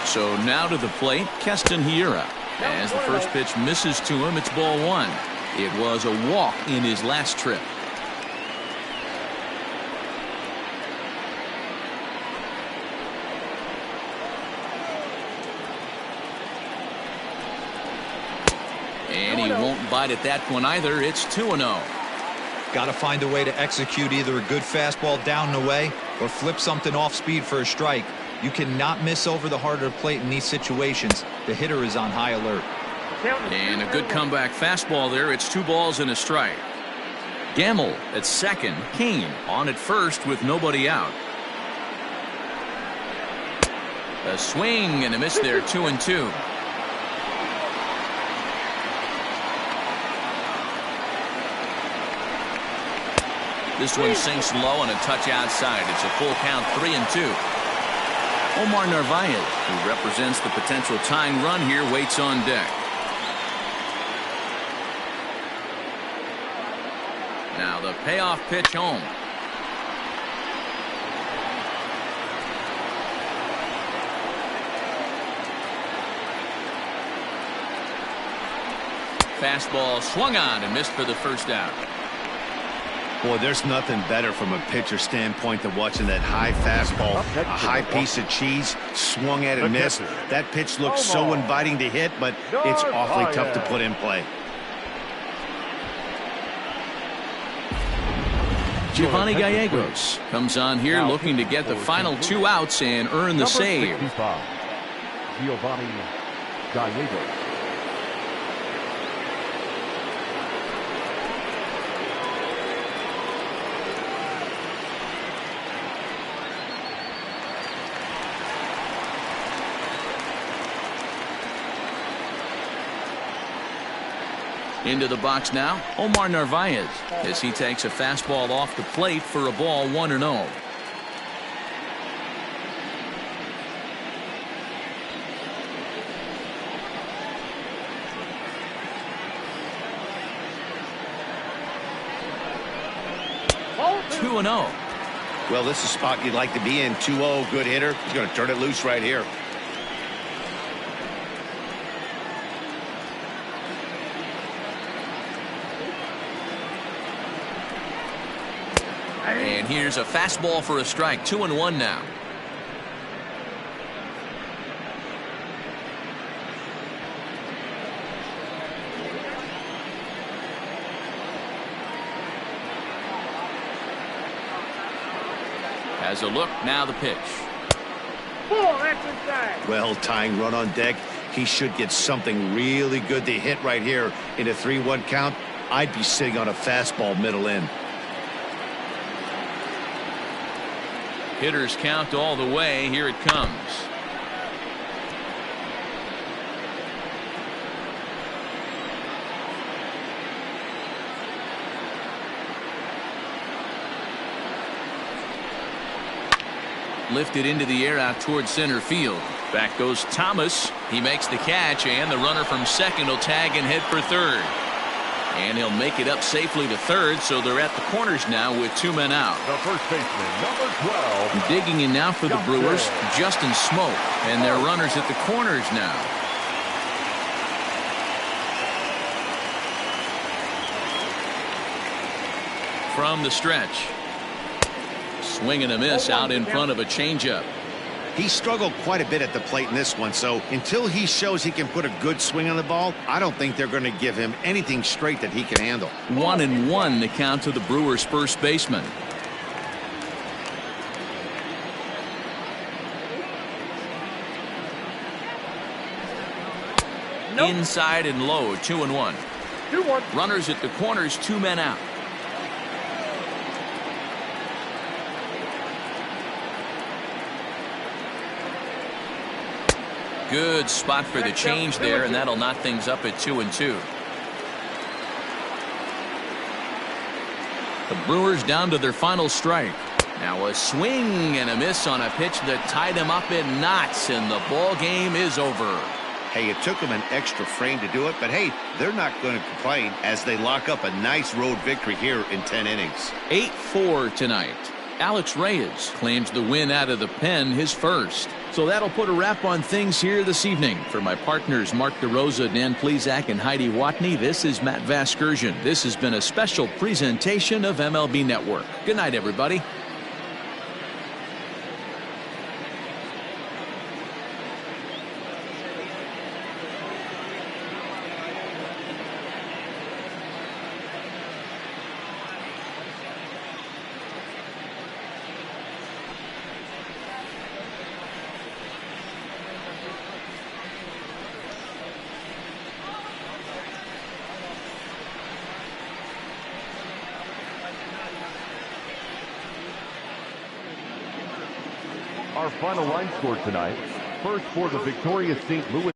So now to the plate, Keston Hiura. As the first pitch misses to him, it's ball one. It was a walk in his last trip. And he won't bite at that one either. It's 2-0. Got to find a way to execute either a good fastball down and away or flip something off speed for a strike. You cannot miss over the heart of the plate in these situations. The hitter is on high alert. And a good comeback fastball there. It's 2 balls and a strike. Gamble at second. Kane on at first with nobody out. A swing and a miss there. 2-2. This one sinks low and a touch outside. It's a full count, 3-2. Omar Narvaez, who represents the potential tying run here, waits on deck. Now the payoff pitch home. Fastball swung on and missed for the first out. Boy, there's nothing better from a pitcher standpoint than watching that high fastball, a high piece of cheese, swung at and missed. That pitch looks so inviting to hit, but it's awfully tough to put in play. Giovanni Gallegos comes on here looking to get the final 2 outs and earn the save. Giovanni Gallegos. Into the box now, Omar Narvaez, as he takes a fastball off the plate for a ball, 1-0. Oh, 2-0. Well, this is a spot you'd like to be in. 2-0, good hitter. He's going to turn it loose right here. And here's a fastball for a strike. 2-1 now. Has a look. Now the pitch. Well, tying run on deck. He should get something really good to hit right here in a 3-1 count. I'd be sitting on a fastball middle in. Hitters count all the way. Here it comes. Lifted into the air out towards center field. Back goes Thomas. He makes the catch, and the runner from second will tag and head for third. And he'll make it up safely to third, so they're at the corners now with 2 men out. The first baseman, number 12. Digging in now for the Brewers, Justin Smoke, and their runners at the corners now. From the stretch. Swing and a miss out in front of a changeup. He struggled quite a bit at the plate in this one, so until he shows he can put a good swing on the ball, I don't think they're going to give him anything straight that he can handle. 1-1 the count to the Brewers' first baseman. Inside and low, 2-1. Runners at the corners, 2 men out. Good spot for the change there, and that'll knock things up at 2-2. The Brewers down to their final strike. Now a swing and a miss on a pitch that tied him up in knots, and the ball game is over. Hey, it took them an extra frame to do it, but hey, they're not going to complain as they lock up a nice road victory here in 10 innings. 8-4 tonight. Alex Reyes claims the win out of the pen, his first. So that'll put a wrap on things here this evening. For my partners Mark DeRosa, Dan Plezak, and Heidi Watney, this is Matt Vasgersian. This has been a special presentation of MLB Network. Good night, everybody. Our final line score tonight. First for the victorious St. Louis